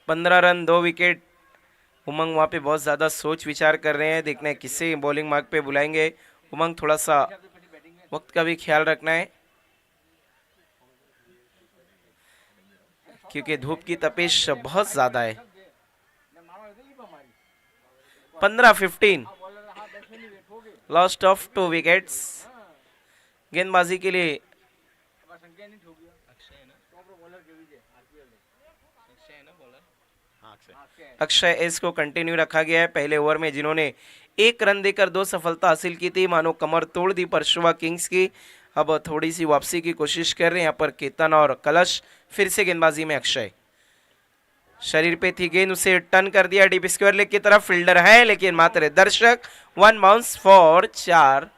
पंद्रह रन 2 विकेट। उमंग वहां पे बहुत ज्यादा सोच विचार कर रहे हैं, देखना है किसे बॉलिंग मार्क पे बुलाएंगे। उमंग थोड़ा सा वक्त का भी ख्याल रखना है क्योंकि धूप की तपिश बहुत ज्यादा है। 15-15 लॉस्ट ऑफ 2 विकेट्स। गेंदबाजी के लिए अक्षय एस को कंटिन्यू रखा गया है। पहले ओवर में जिन्होंने 1 रन देकर 2 सफलता हासिल की थी, मानो कमर तोड़ दी परशुआ किंग्स की। अब थोड़ी सी वापसी की कोशिश कर रहे हैं यहाँ पर केतन और कलश। फिर से गेंदबाजी में अक्षय, शरीर पे थी गेंद, उसे टर्न कर दिया डीप स्क्वायर लेग की तरफ। फील्डर है लेकिन मात्र दर्शक। 1 बाउंस फॉर 4।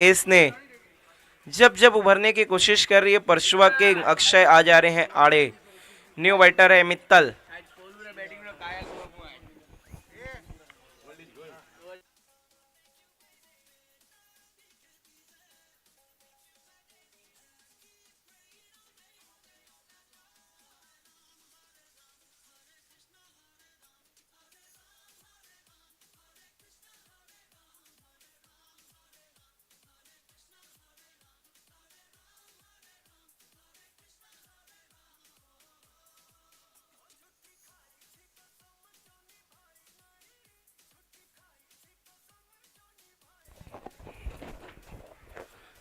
इसने जब जब उभरने की कोशिश कर रही है परशुआ के अक्षय आ जा रहे हैं आड़े। न्यू बैटर है मित्तल।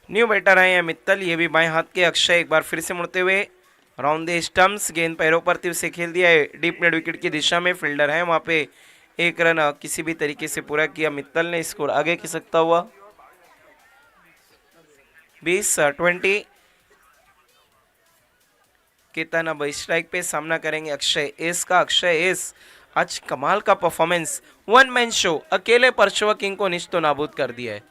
न्यू बैटर आए हैं मित्तल, ये भी बाएं हाथ के। अक्षय एक बार फिर से मुड़ते हुए राउंड द स्टंप्स, गेंद पैरों पर तीर से खेल दिया है डीप मिड विकेट की दिशा में। फील्डर है वहां पे, एक रन किसी भी तरीके से पूरा किया मित्तल ने, स्कोर आगे खिसकता हुआ 20-20। केतन अब स्ट्राइक पे सामना करेंगे अक्षय एस का। अक्षय एस आज कमाल का परफॉर्मेंस, वन मैन शो, अकेले परशुआ किंग को निश्तो नाबूद कर दिया है।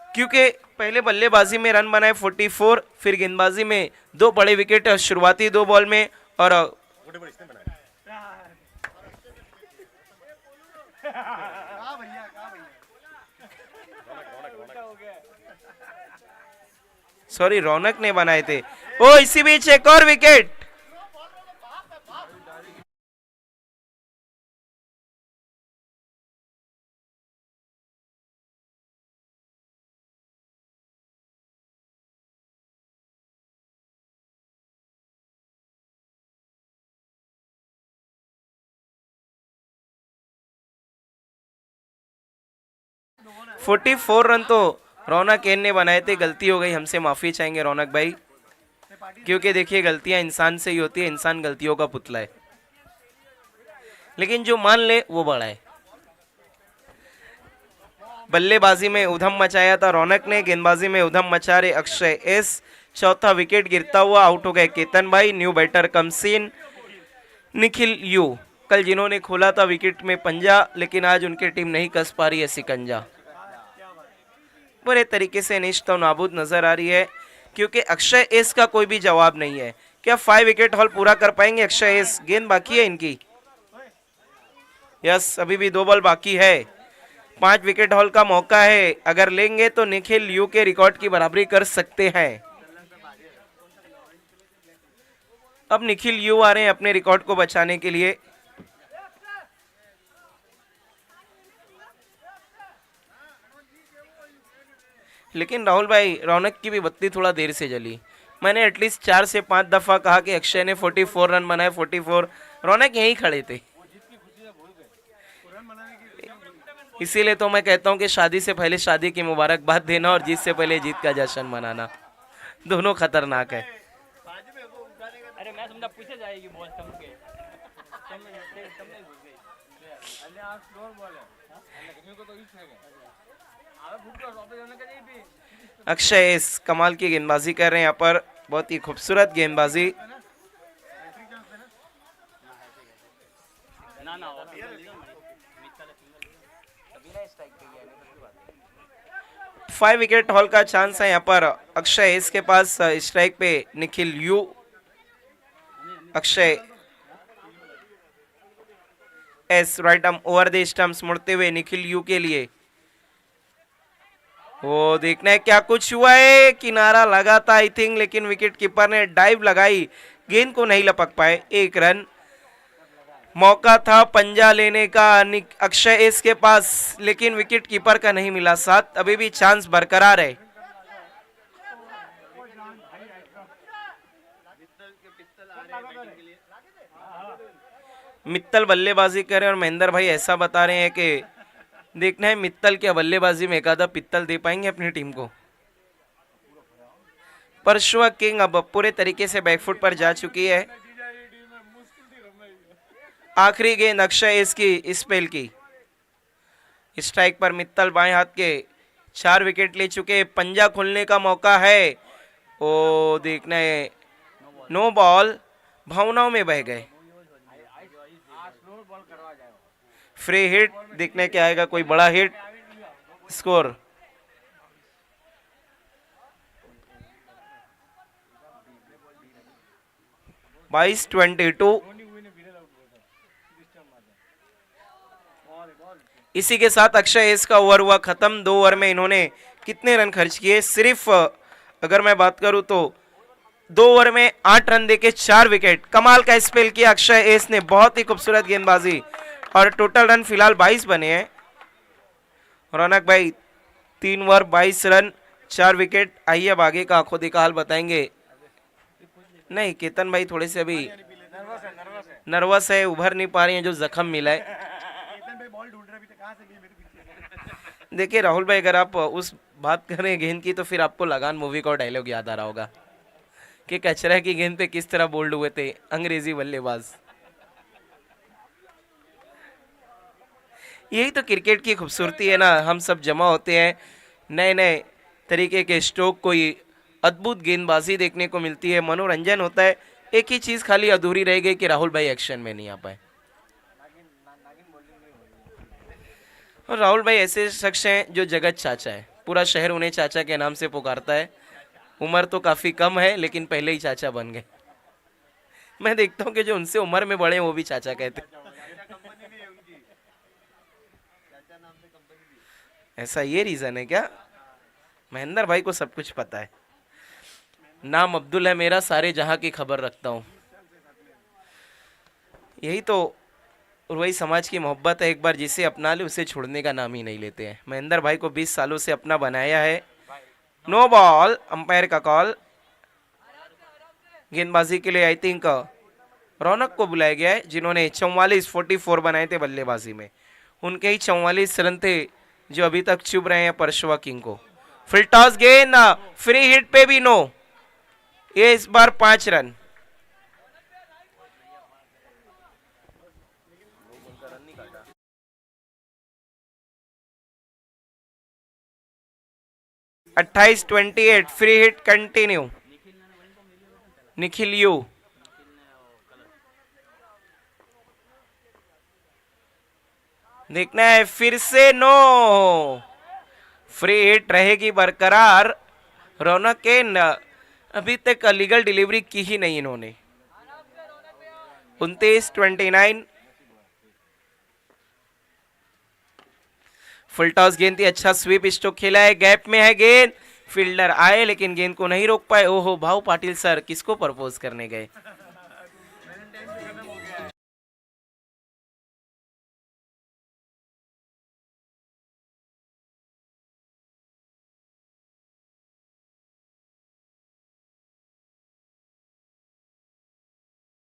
क्योंकि पहले बल्लेबाजी में रन बनाए 44, फिर गेंदबाजी में 2 बड़े विकेट शुरुआती 2 बॉल में, और सॉरी रौनक ने बनाए थे। ओ इसी बीच एक और विकेट। फोर्टी 44 रन तो रौनक एन ने बनाए थे। गलती हो गई हमसे, माफी चाहेंगे रौनक भाई, क्योंकि देखिए गलतियां इंसान से ही होती है, इंसान गलतियों का पुतला है, लेकिन जो मान ले वो बड़ा है। बल्लेबाजी में उधम मचाया था रौनक ने, गेंदबाजी में उधम मचा रहे अक्षय एस। चौथा विकेट गिरता हुआ आउट हो गए केतन भाई। न्यू बैटर कमसीन निखिल यू। कल जिन्होंने खोला था विकेट में पंजा, लेकिन आज उनकी टीम नहीं कस पा रही है सिकंजा। बुरे तरीके से निश्तो नाबूद नजर आ रही है, क्योंकि अक्षय एस का कोई भी जवाब नहीं है। क्या 5 विकेट हॉल पूरा कर पाएंगे अक्षय एस? गेंद बाकी है इनकी, यस अभी भी 2 बॉल बाकी है। 5 विकेट हॉल का मौका है, अगर लेंगे तो निखिल यू के रिकॉर्ड की बराबरी कर सकते हैं। अब निखिल यू आ रहे हैं अपने रिकॉर्ड को बचाने के लिए। लेकिन राहुल भाई रौनक की भी बत्ती थोड़ा देर से जली। मैंने एटलीस्ट 4 से 5 दफा कहा कि अक्षय ने 44 रन बनाए, 44। रौनक यहीं खड़े थे, इसीलिए तो मैं कहता हूं कि शादी से पहले शादी की मुबारकबाद देना और जीत से पहले जीत का जश्न मनाना, दोनों खतरनाक है। अरे मैं समझा पूछे जाएगी बॉल तुम के तुमने घुस गई। अरे आज स्लोर बॉल है लक्ष्मी को तो इस है अबे फुट कर वापस होने के लिए भी। अक्षय इस कमाल की गेंदबाजी कर रहे हैं यहाँ पर, बहुत ही खूबसूरत गेंदबाजी। ना ना 5 विकेट हॉल का चांस है यहाँ पर अक्षय एस के पास। स्ट्राइक पे Nikhil you. Akshay S right arm over the stumps मुड़ते हुए निखिल यू के लिए। वो देखना है क्या कुछ हुआ है, किनारा लगा था आई थिंक, लेकिन विकेट कीपर ने डाइव लगाई, गेंद को नहीं लपक पाए। 1 रन। मौका था पंजा लेने का अक्षय एस के पास, लेकिन विकेट कीपर का नहीं मिला साथ। अभी भी चांस बरकरार है। मित्तल बल्लेबाजी कर रहे हैं और महेंद्र भाई ऐसा बता रहे हैं कि देखना है मित्तल क्या बल्लेबाजी में एक आधा पित्तल दे पाएंगे अपनी टीम को। परशुआ किंग अब पूरे तरीके से बैकफुट पर जा चुकी है। आखिरी गेंद अक्षय इसकी स्पेल की। स्ट्राइक पर मित्तल बाएं हाथ के 4 विकेट ले चुके, पंजा खुलने का मौका है। ओ देखना है नो बॉल, भावनाओं में बह गए। फ्री हिट, देखने क्या आएगा, कोई बड़ा हिट। स्कोर 22-22। इसी के साथ अक्षय एस का ओवर हुआ खत्म। 2 ओवर में इन्होंने कितने रन खर्च किए? सिर्फ अगर मैं बात करूं तो 2 ओवर में 8 रन देके 4 विकेट। कमाल का स्पेल किया अक्षय एस ने, बहुत ही खूबसूरत गेंदबाजी, और टोटल रन फिलहाल 22 बने हैं। रौनक भाई 3 ओवर 22 रन 4 विकेट। आइए अब आगे का आंखों देखा हाल बताएंगे। नहीं केतन भाई थोड़े से अभी नर्वस है, उभर नहीं पा रही हैं, जो जख्म मिला है। देखिए राहुल भाई, अगर आप उस बात करें गेंद की तो फिर आपको लगान मूवी का डायलॉग याद आ रहा होगा कि कचरा की गेंद पे किस तरह बोल्ड हुए थे अंग्रेजी बल्लेबाज। यही तो क्रिकेट की खूबसूरती है ना, हम सब जमा होते हैं, नए नए तरीके के स्ट्रोक, कोई अद्भुत गेंदबाजी देखने को मिलती है, मनोरंजन होता है। एक ही चीज खाली अधूरी रह गई कि राहुल भाई एक्शन में नहीं आ पाए। और राहुल भाई ऐसे शख्स हैं जो जगत चाचा है, पूरा शहर उन्हें चाचा के नाम से पुकारता है। उम्र तो काफी कम है लेकिन पहले ही चाचा बन गए। मैं देखता हूँ कि जो उनसे उम्र में बड़े हैं वो भी चाचा कहते हैं। ऐसा ये रीजन है क्या? महेंद्र भाई को सब कुछ पता है। नाम अब्दुल है मेरा, सारे जहां की खबर रखता हूँ। यही तो उर्वई समाज की मोहब्बत है, एक बार जिसे अपना ले उसे छोड़ने का नाम ही नहीं लेते हैं। महेंद्र भाई को 20 सालों से अपना बनाया है। नो बॉल, अंपायर का कॉल। गेंदबाजी के लिए आई थिंक रौनक को बुलाया गया है, जिन्होंने 44 बनाए थे बल्लेबाजी में। उनके ही 44 रन थे जो अभी तक चुभ रहे हैं परशुआ किंग को। फुल टॉस गेंद, फ्री हिट पे भी नो, ये इस बार 5 रन। अट्ठाईस 28, free hit continue. Nikhil you, देखना है फिर से नो, फ्री हिट रहेगी बरकरार। रौनक के अभी तक लीगल डिलीवरी की ही नहीं इन्होंने। 29-29। फुल टॉस गेंद थी, अच्छा स्वीप स्ट्रोक खेला है, गैप में है गेंद, फील्डर आए लेकिन गेंद को नहीं रोक पाए। ओहो, भाऊ पाटिल सर किसको प्रपोज करने गए?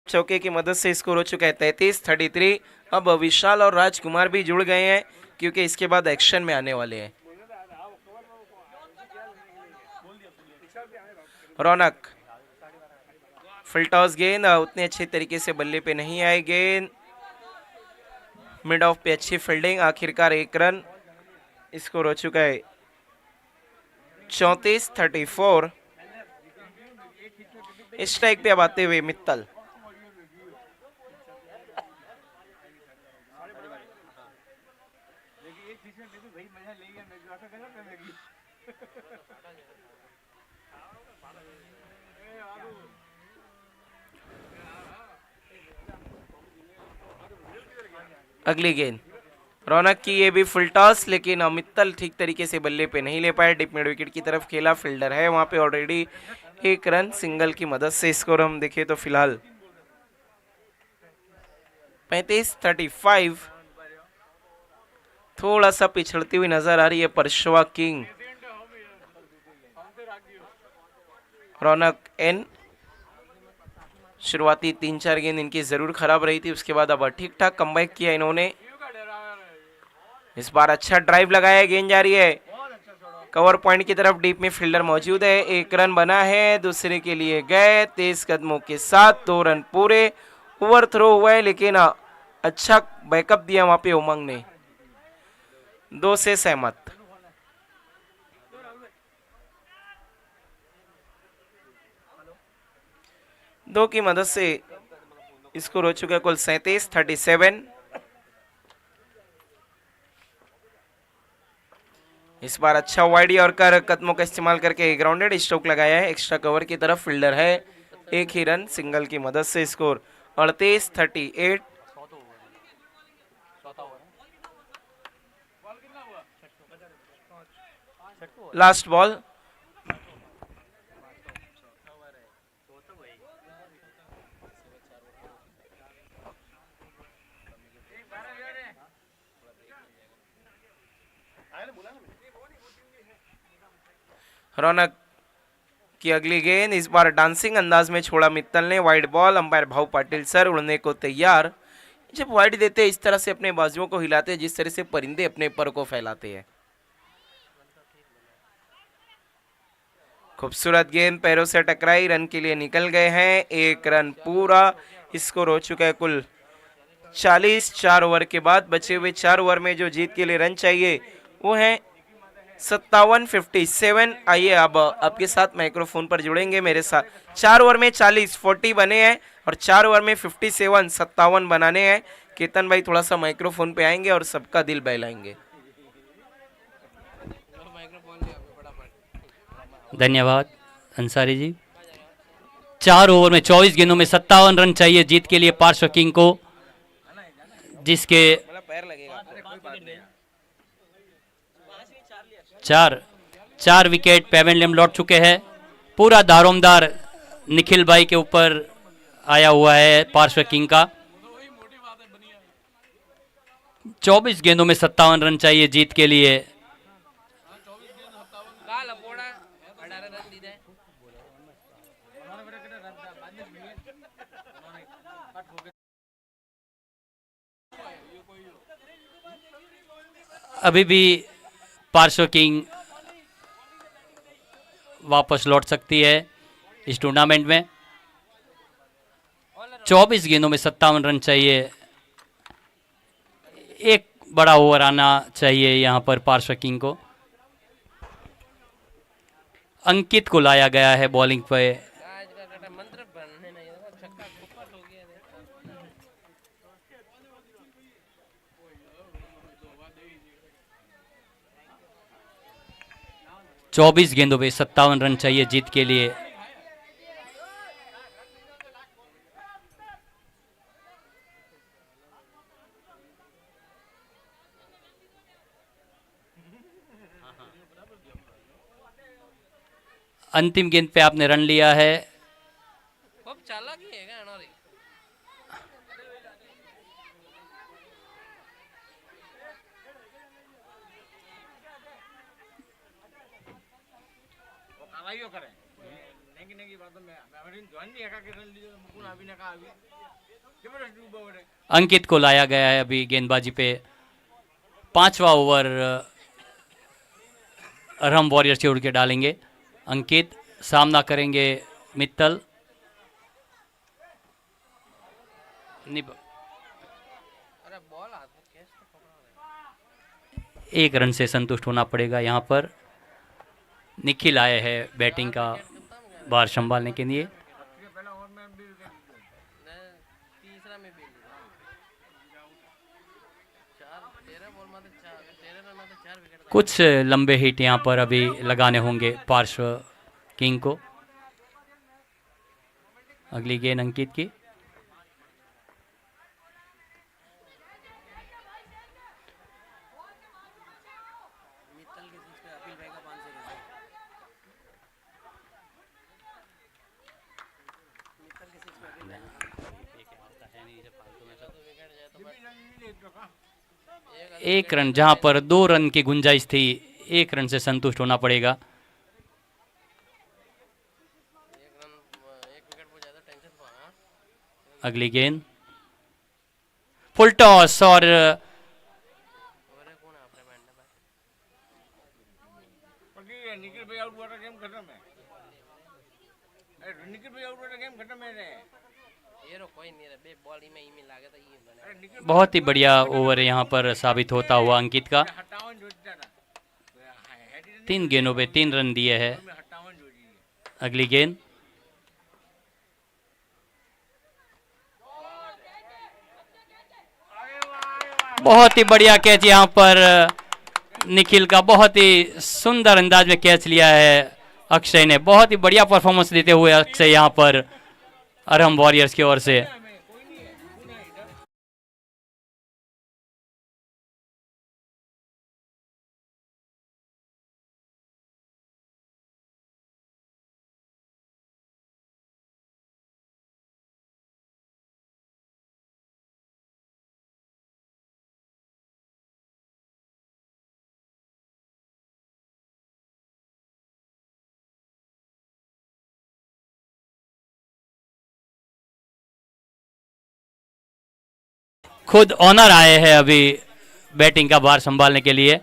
चौके की मदद से स्कोर हो चुका है 33-33। अब विशाल और राजकुमार भी जुड़ गए हैं क्योंकि इसके बाद एक्शन में आने वाले हैं। रौनक, फुल टॉस गेंद, उतने अच्छे तरीके से बल्ले पे नहीं आए गेंद, मिड ऑफ पे अच्छी फील्डिंग, आखिरकार 1 रन। स्कोर हो चुका है 34-34। स्ट्राइक पे अब आते हुए मित्तल। अगली गेंद रौनक की, ये भी फुल टॉस, लेकिन मित्तल ठीक तरीके से बल्ले पे नहीं ले पाए। डिप मिड विकेट की तरफ खेला, फील्डर है वहां पे ऑलरेडी। 1 रन सिंगल की मदद से स्कोर हम देखें तो फिलहाल 35-35। थोड़ा सा पिछड़ती हुई नजर आ रही है परशुआ किंग। रौनक एन, शुरुआती 3-4 गेंद इनकी जरूर खराब रही थी, उसके बाद अब ठीक ठाक कमबैक किया इन्होंने। इस बार अच्छा ड्राइव लगाया, गेंद जा रही है कवर पॉइंट की तरफ, डीप में फील्डर मौजूद है। 1 रन बना है, दूसरे के लिए गए तेज कदमों के साथ, 2 रन पूरे। ओवर थ्रो हुआ है लेकिन अच्छा बैकअप दिया वहां पे उमंग ने। 2 से सहमत। दो की मदद से स्कोर हो चुका है कुल 37-37। इस बार अच्छा वाइड और कर कदमों का इस्तेमाल करके ग्राउंडेड स्ट्रोक लगाया है, एक्स्ट्रा कवर की तरफ, फील्डर है। 1 ही रन सिंगल की मदद से स्कोर 38-38। Last ball. रौनक की अगली गेंद, इस बार डांसिंग अंदाज में छोड़ा मित्तल ने, वाइड बॉल। अंपायर भाऊ पाटिल सर उड़ने को तैयार। जब वाइड देते इस तरह से अपने बाजुओं को हिलाते हैं जिस तरह से परिंदे अपने पर को फैलाते हैं। खूबसूरत गेंद पैरों से टकराई, रन के लिए निकल गए हैं। 1 रन पूरा स्कोर हो चुका है कुल 40। 4 ओवर के बाद बचे हुए 4 ओवर में जो जीत के लिए रन चाहिए वो है 57-57। आइए अब आपके साथ माइक्रोफोन पर जुड़ेंगे मेरे साथ। 4 ओवर में 40 बने हैं और 4 ओवर में 57 बनाने हैं। केतन भाई थोड़ा सा माइक्रोफोन पे आएंगे और सबका दिल बहलाएंगे। धन्यवाद अंसारी जी। 4 ओवर में 24 गेंदों में 57 रन चाहिए जीत के लिए पार्श्व किंग को, जिसके चार विकेट पेवेन लिम लौट चुके हैं। पूरा दारोमदार निखिल भाई के ऊपर आया हुआ है पार्श्व किंग का। 24 गेंदों में 57 रन चाहिए जीत के लिए। अभी भी पार्श्व किंग वापस लौट सकती है इस टूर्नामेंट में। 24 गेंदों में 57 रन चाहिए। एक बड़ा ओवर आना चाहिए यहां पर पार्श्व किंग को। अंकित को लाया गया है बॉलिंग पे। चौबीस गेंदों पे 57 रन चाहिए जीत के लिए। अंतिम गेंद पे आपने रन लिया है। अंकित को लाया गया है अभी गेंदबाजी पे। 5वां ओवर अरहम वॉरियर्स के उड़ के डालेंगे। अंकित सामना करेंगे मित्तल। एक रन से संतुष्ट होना पड़ेगा यहाँ पर। निखिल आए हैं बैटिंग का भार संभालने के लिए। कुछ लंबे हिट यहाँ पर अभी लगाने होंगे पार्श्व किंग को। अगली गेंद अंकित की। एक रन, जहां पर 2 रन की गुंजाइश थी, 1 रन से संतुष्ट होना पड़ेगा। अगली गेंद फुल टॉस और निखिल भाई आउट हुआ था, गेम खत्म है। निखिल भाई आउट हुआ था, गेम खत्म है। बहुत ही बढ़िया ओवर यहाँ पर साबित होता हुआ अंकित का। 3 गेंदों पे 3 रन दिए हैं। अगली गेंद बहुत ही बढ़िया कैच यहाँ पर निखिल का। बहुत ही सुंदर अंदाज में कैच लिया है अक्षय ने। बहुत ही बढ़िया परफॉर्मेंस देते हुए अक्षय यहाँ पर अरहम वॉरियर्स की ओर से। खुद ऑनर आए हैं अभी बैटिंग का भार संभालने के लिए।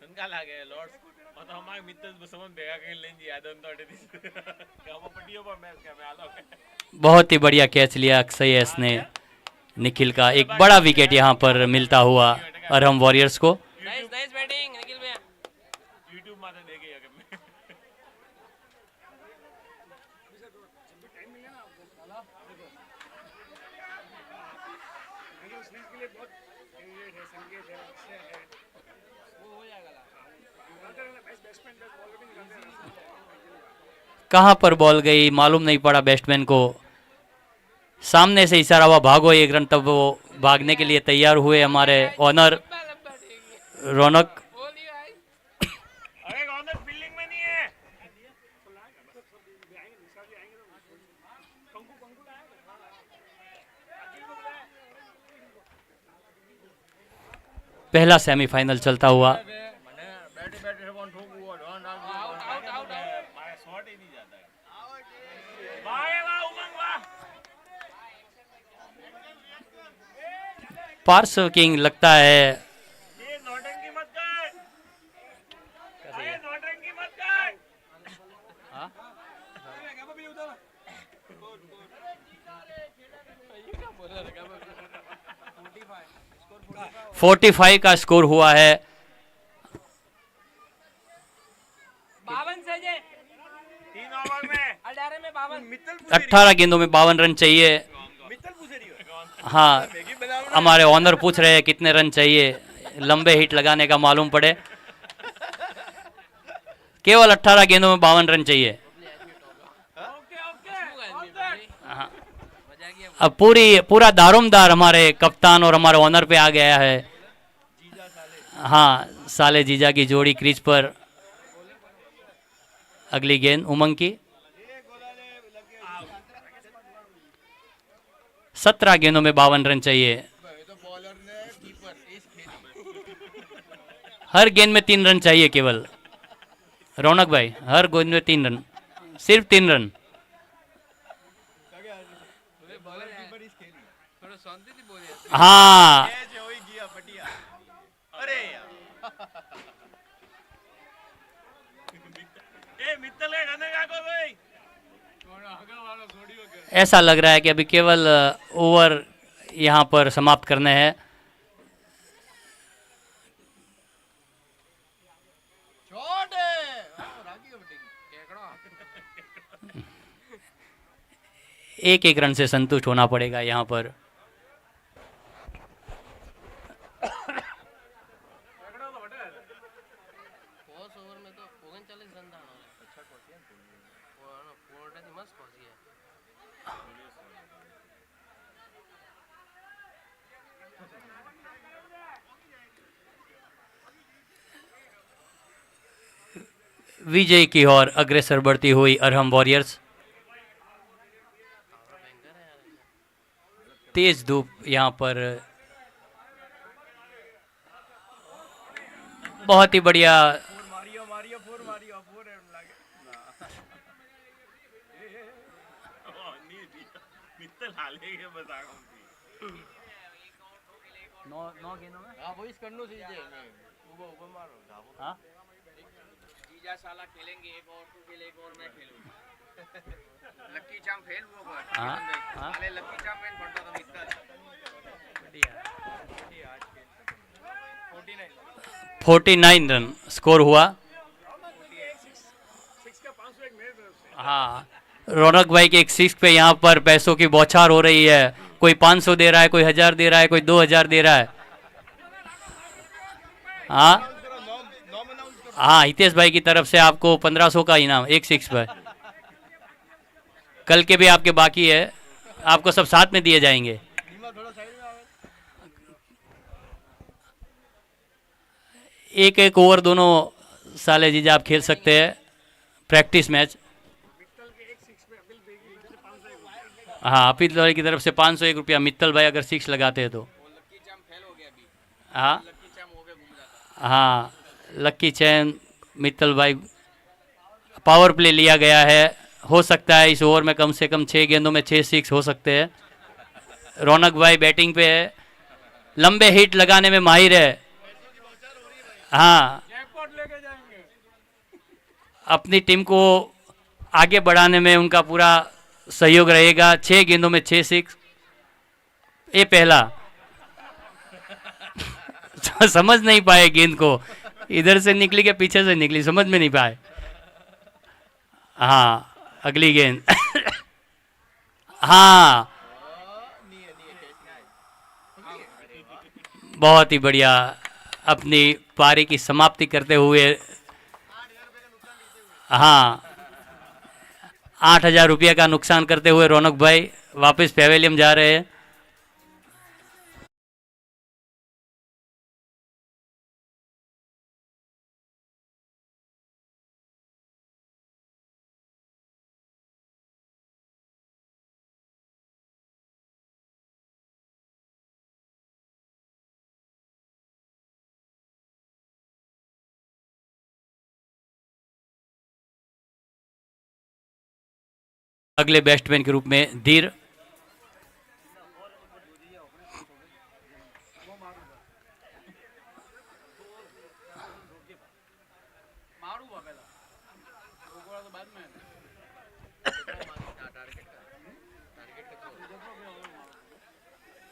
તનકા લાગે લોર્ડ્સ તો અમારે મિત્ર સમન ભેગા કરીને લઈને જી આદન તો અડે કે અમે પટીઓ પર મેચ કે અમે આલો बहुत ही बढ़िया कैच लिया अक्षय एस ने निखिल का। एक बड़ा विकेट यहाँ पर मिलता हुआ अरहम वॉरियर्स को। નાઈસ નાઈસ બેટિંગ નિખિલ ભાઈ YouTube માં તો દેખે કે कहाँ पर बॉल गई मालूम नहीं पड़ा बैट्समैन को। सामने से इशारा हुआ भागो 1 रन, तब वो भागने के लिए तैयार हुए हमारे ऑनर रौनक। अरे रौनक फील्डिंग में नहीं है। पहला सेमीफाइनल चलता हुआ। मैंने बैठे बैठे कौन ठोकू और रन आउट आउट मारे शॉट ही नहीं जाता है। वाह वाह उमंग वाह। पार्श्व किंग लगता है। ये नौटंकी मत कर। अरे नौटंकी मत कर। 45 का स्कोर हुआ है। 52 से जे 3 ओवर में 18 में 52 18 गेंदों में 52 रन चाहिए। हाँ, हमारे ऑनर पूछ रहे हैं कितने रन चाहिए, लंबे हिट लगाने का मालूम पड़े। केवल 18 गेंदों में 52 रन चाहिए। हाँ, अब पूरा दारोमदार हमारे कप्तान और हमारे ऑनर पे आ गया है। हाँ, साले जीजा की जोड़ी क्रीज पर। अगली गेंद उमंग की। 17 गेंदों में 52 रन चाहिए। हर गेंद में 3 रन चाहिए केवल। रौनक भाई, हर गेंद में 3 रन, सिर्फ 3 रन। हाँ, ऐसा लग रहा है कि अभी केवल ओवर यहाँ पर समाप्त करने हैं। एक रन से संतुष्ट होना पड़ेगा यहाँ पर। विजय की ओर अग्रसर बढ़ती हुई अरहम वॉरियर्स। तेज धूप यहाँ पर। बहुत ही बढ़िया। साला खेलेंगे एक और तू खेले एक और मैं खेलूं। लक्की चाम फेल वो पर हाँ, पहले लक्की चाम में पड़ता था मित्तल। बढ़िया आज के 49 रन स्कोर हुआ। हाँ, रौनक भाई के एक 6 पे यहाँ पर पैसों की बौछार हो रही है। कोई 500 दे रहा है, कोई 1000 दे रहा है, कोई 2000 दे रहा है। हाँ हाँ, हितेश भाई की तरफ से आपको 1500 का इनाम एक 6 पर। कल के भी आपके बाकी है, आपको सब साथ में दिए जाएंगे। एक ओवर दोनों साले जीजा आप खेल सकते हैं, प्रैक्टिस मैच। हाँ, अपिल भाई की तरफ से 501 रुपया मित्तल भाई अगर 6 लगाते हैं तो। हाँ हाँ, लक्की चैन मित्तल भाई। पावर प्ले लिया गया है। हो सकता है इस ओवर में कम से कम 6 गेंदों में 6 6 हो सकते हैं। रौनक भाई बैटिंग पे है। लंबे हिट लगाने में माहिर है। हाँ, जैकपॉट लेके जाएंगे। अपनी टीम को आगे बढ़ाने में उनका पूरा सहयोग रहेगा। 6 गेंदों में 6 सिक्स। ये पहला समझ नहीं पाए गेंद को, इधर से निकली के पीछे से निकली, समझ में नहीं पाए। हाँ, अगली गेंद हाँ, बहुत ही बढ़िया अपनी पारी की समाप्ति करते हुए। हाँ, 8,000 रुपये का नुकसान करते हुए रौनक भाई वापस पेवेलियम जा रहे हैं। अगले बैट्समैन के रूप में धीर।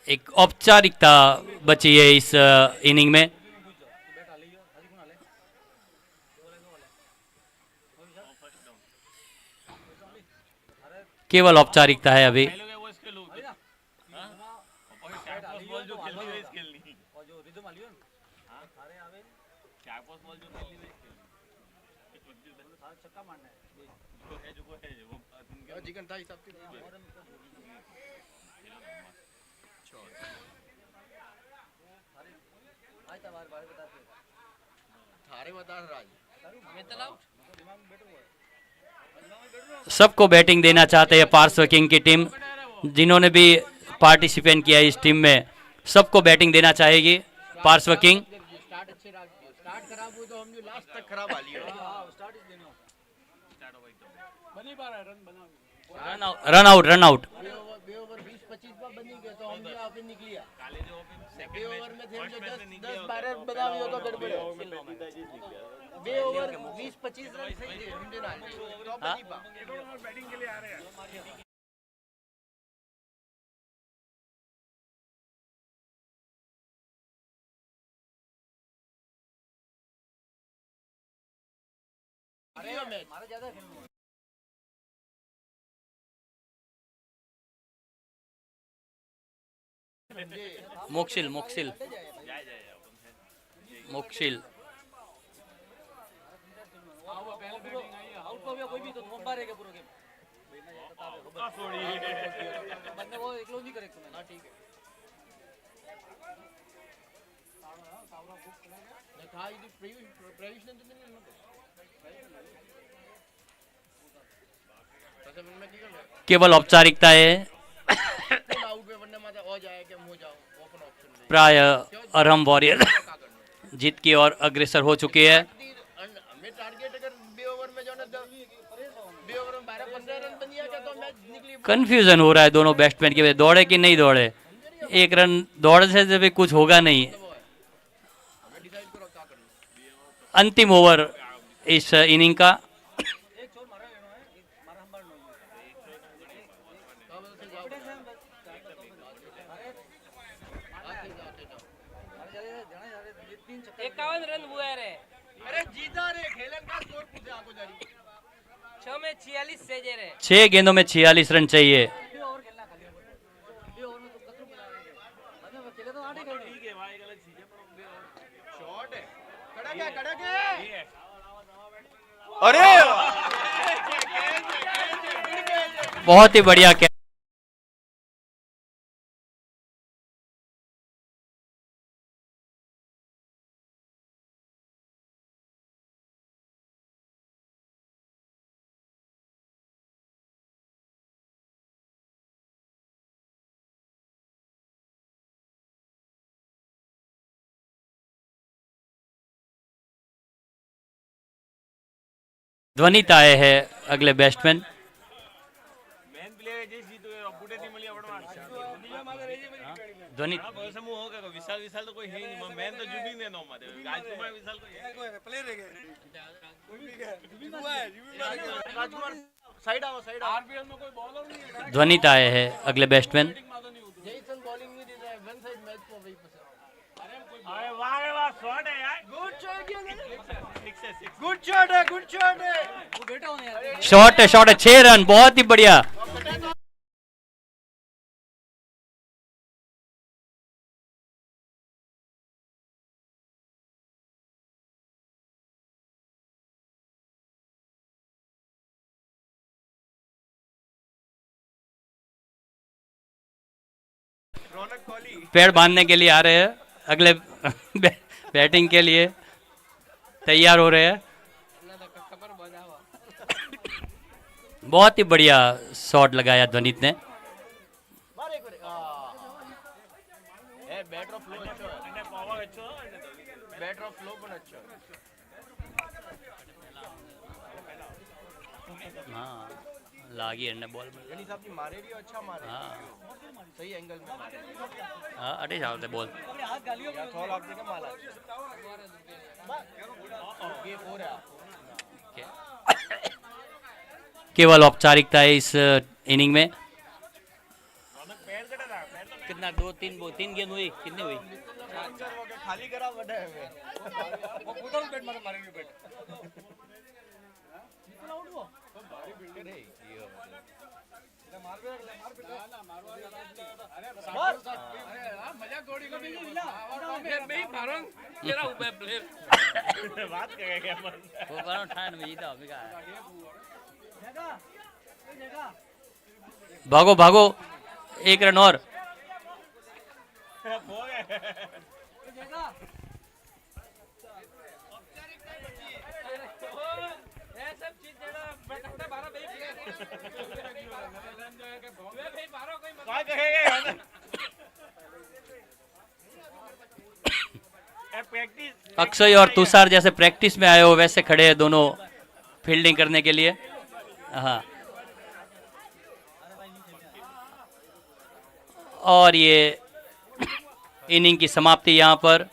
एक औपचारिकता बची है इस इनिंग में। केवल औपचारिकता है अभी। सबको बैटिंग देना चाहते हैं पार्श्व किंग की टीम। जिन्होंने भी पार्टिसिपेट किया इस टीम में, सबको बैटिंग देना चाहेगी Parshva king. Run out, run out. Mokshil, Mokshil, Mokshil. केवल औपचारिकता है। प्राय अरहम वॉरियर जीत की ओर अग्रसर हो चुके हैं। कंफ्यूजन हो रहा है दोनों बैट्समैन के, दौड़े कि नहीं दौड़े। एक रन दौड़ से भी कुछ होगा नहीं। अंतिम ओवर इस इनिंग का। रन हुआ रे। अरे जीता रे, खेलन का स्कोर पूछे आगो जारी। 6 में 46 से जे रे। 6 गेंदों में 46 रन चाहिए। अरे बहुत ही बढ़िया कैच। ध्वनित आए हैं अगले बैट्समैन। मेन प्लेयर जैसी तो बुटे थी मिली अपना ધોની હા બસ હું હો કે વિશાલ વિશાલ તો કોઈ હે નહીં મેન તો જુબી ને નો મારે રાજકુમાર વિશાલ કોઈ राजकुमार साइड आओ साइड आओ આરપીએલ માં કોઈ બોલર નહીં है ध्वनित आए हैं अगले बैट्समैन। जयसन बॉलिंग नहीं देता है वन साइड मैच को वही पसंद अरे वाह रे वाह शॉट है यार गुड शॉट गुड शॉट है गुड शॉट है शॉट है 6 रन, बहुत ही बढ़िया। रौनक कोहली पैर बांधने के लिए आ रहे हैं, अगले बैटिंग के लिए तैयार हो रहे हैं। बहुत ही बढ़िया शॉट लगाया ध्वनित ने। मार एक बार ए बैटर फ्लो अच्छा है અને પાવર अच्छो बैटर फ्लो પણ अच्छा है हाँ लागी एंड बॉल में। यानी साहब जी मारे भी अच्छा मारे हाँ सही एंगल में मारे हाँ अटे जाते बॉल। या थोड़ा लाग देगा माला ये हो रहा केवल औपचारिकता है इस इनिंग में। कितना 2-3 गेंद हुई, कितनी हुई? खाली करा बड़ा है वो पूरा बैट मारे मारेंगे बैट बात करेंगे अपन वो करो ठान में जीता अभी का है। भागो भागो, 1 रन और। अक्षय और तुषार जैसे प्रैक्टिस में आए हो वैसे खड़े हैं दोनों फील्डिंग करने के लिए। हाँ और ये इनिंग की समाप्ति यहाँ पर।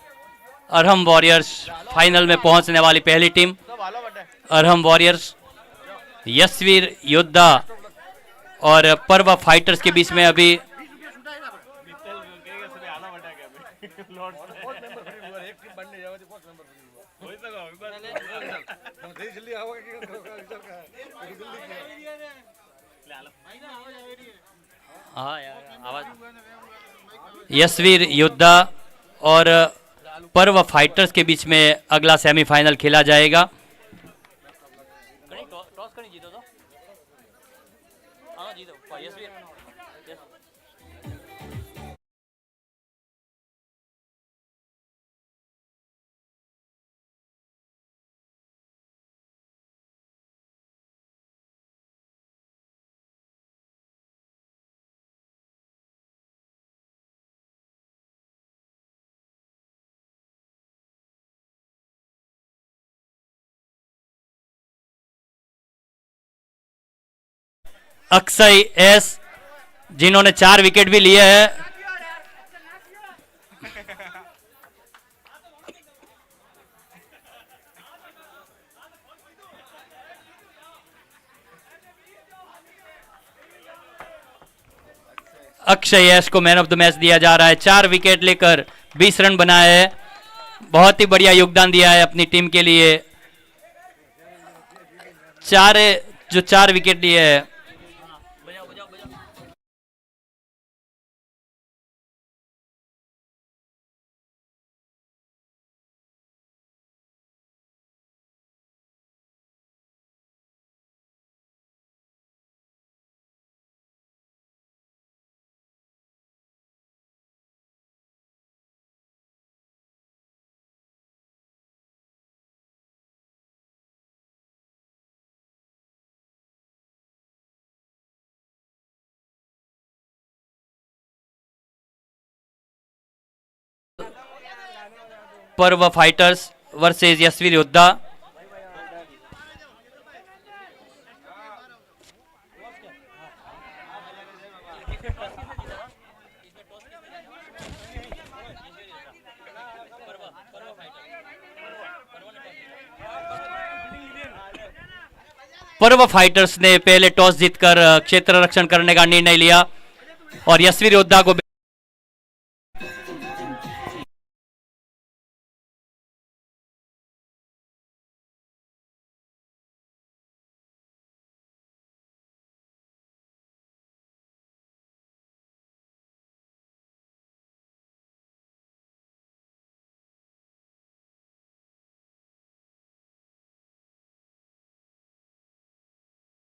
अरहम वॉरियर्स फाइनल में पहुंचने वाली पहली टीम। सब आलो बड़ा अरहम वॉरियर्स यशवीर योद्धा और पर्व फाइटर्स के बीच में अभी हाँ यार आवाज। यशवीर योद्धा और पर्व फाइटर्स के बीच में अगला सेमीफाइनल खेला जाएगा। टॉस करनी जीतो तो हाँ जीतो यशवीर। अक्षय एस जिन्होंने 4 विकेट भी लिए हैं। अक्षय एस को मैन ऑफ द मैच दिया जा रहा है। 4 विकेट लेकर 20 रन बनाए हैं। बहुत ही बढ़िया योगदान दिया है अपनी टीम के लिए। 4 विकेट लिए है। पर्व फाइटर्स वर्सेस यशवीर योद्धा। पर्व फाइटर्स ने पहले टॉस जीतकर क्षेत्र रक्षण करने का निर्णय लिया और यशवीर योद्धा को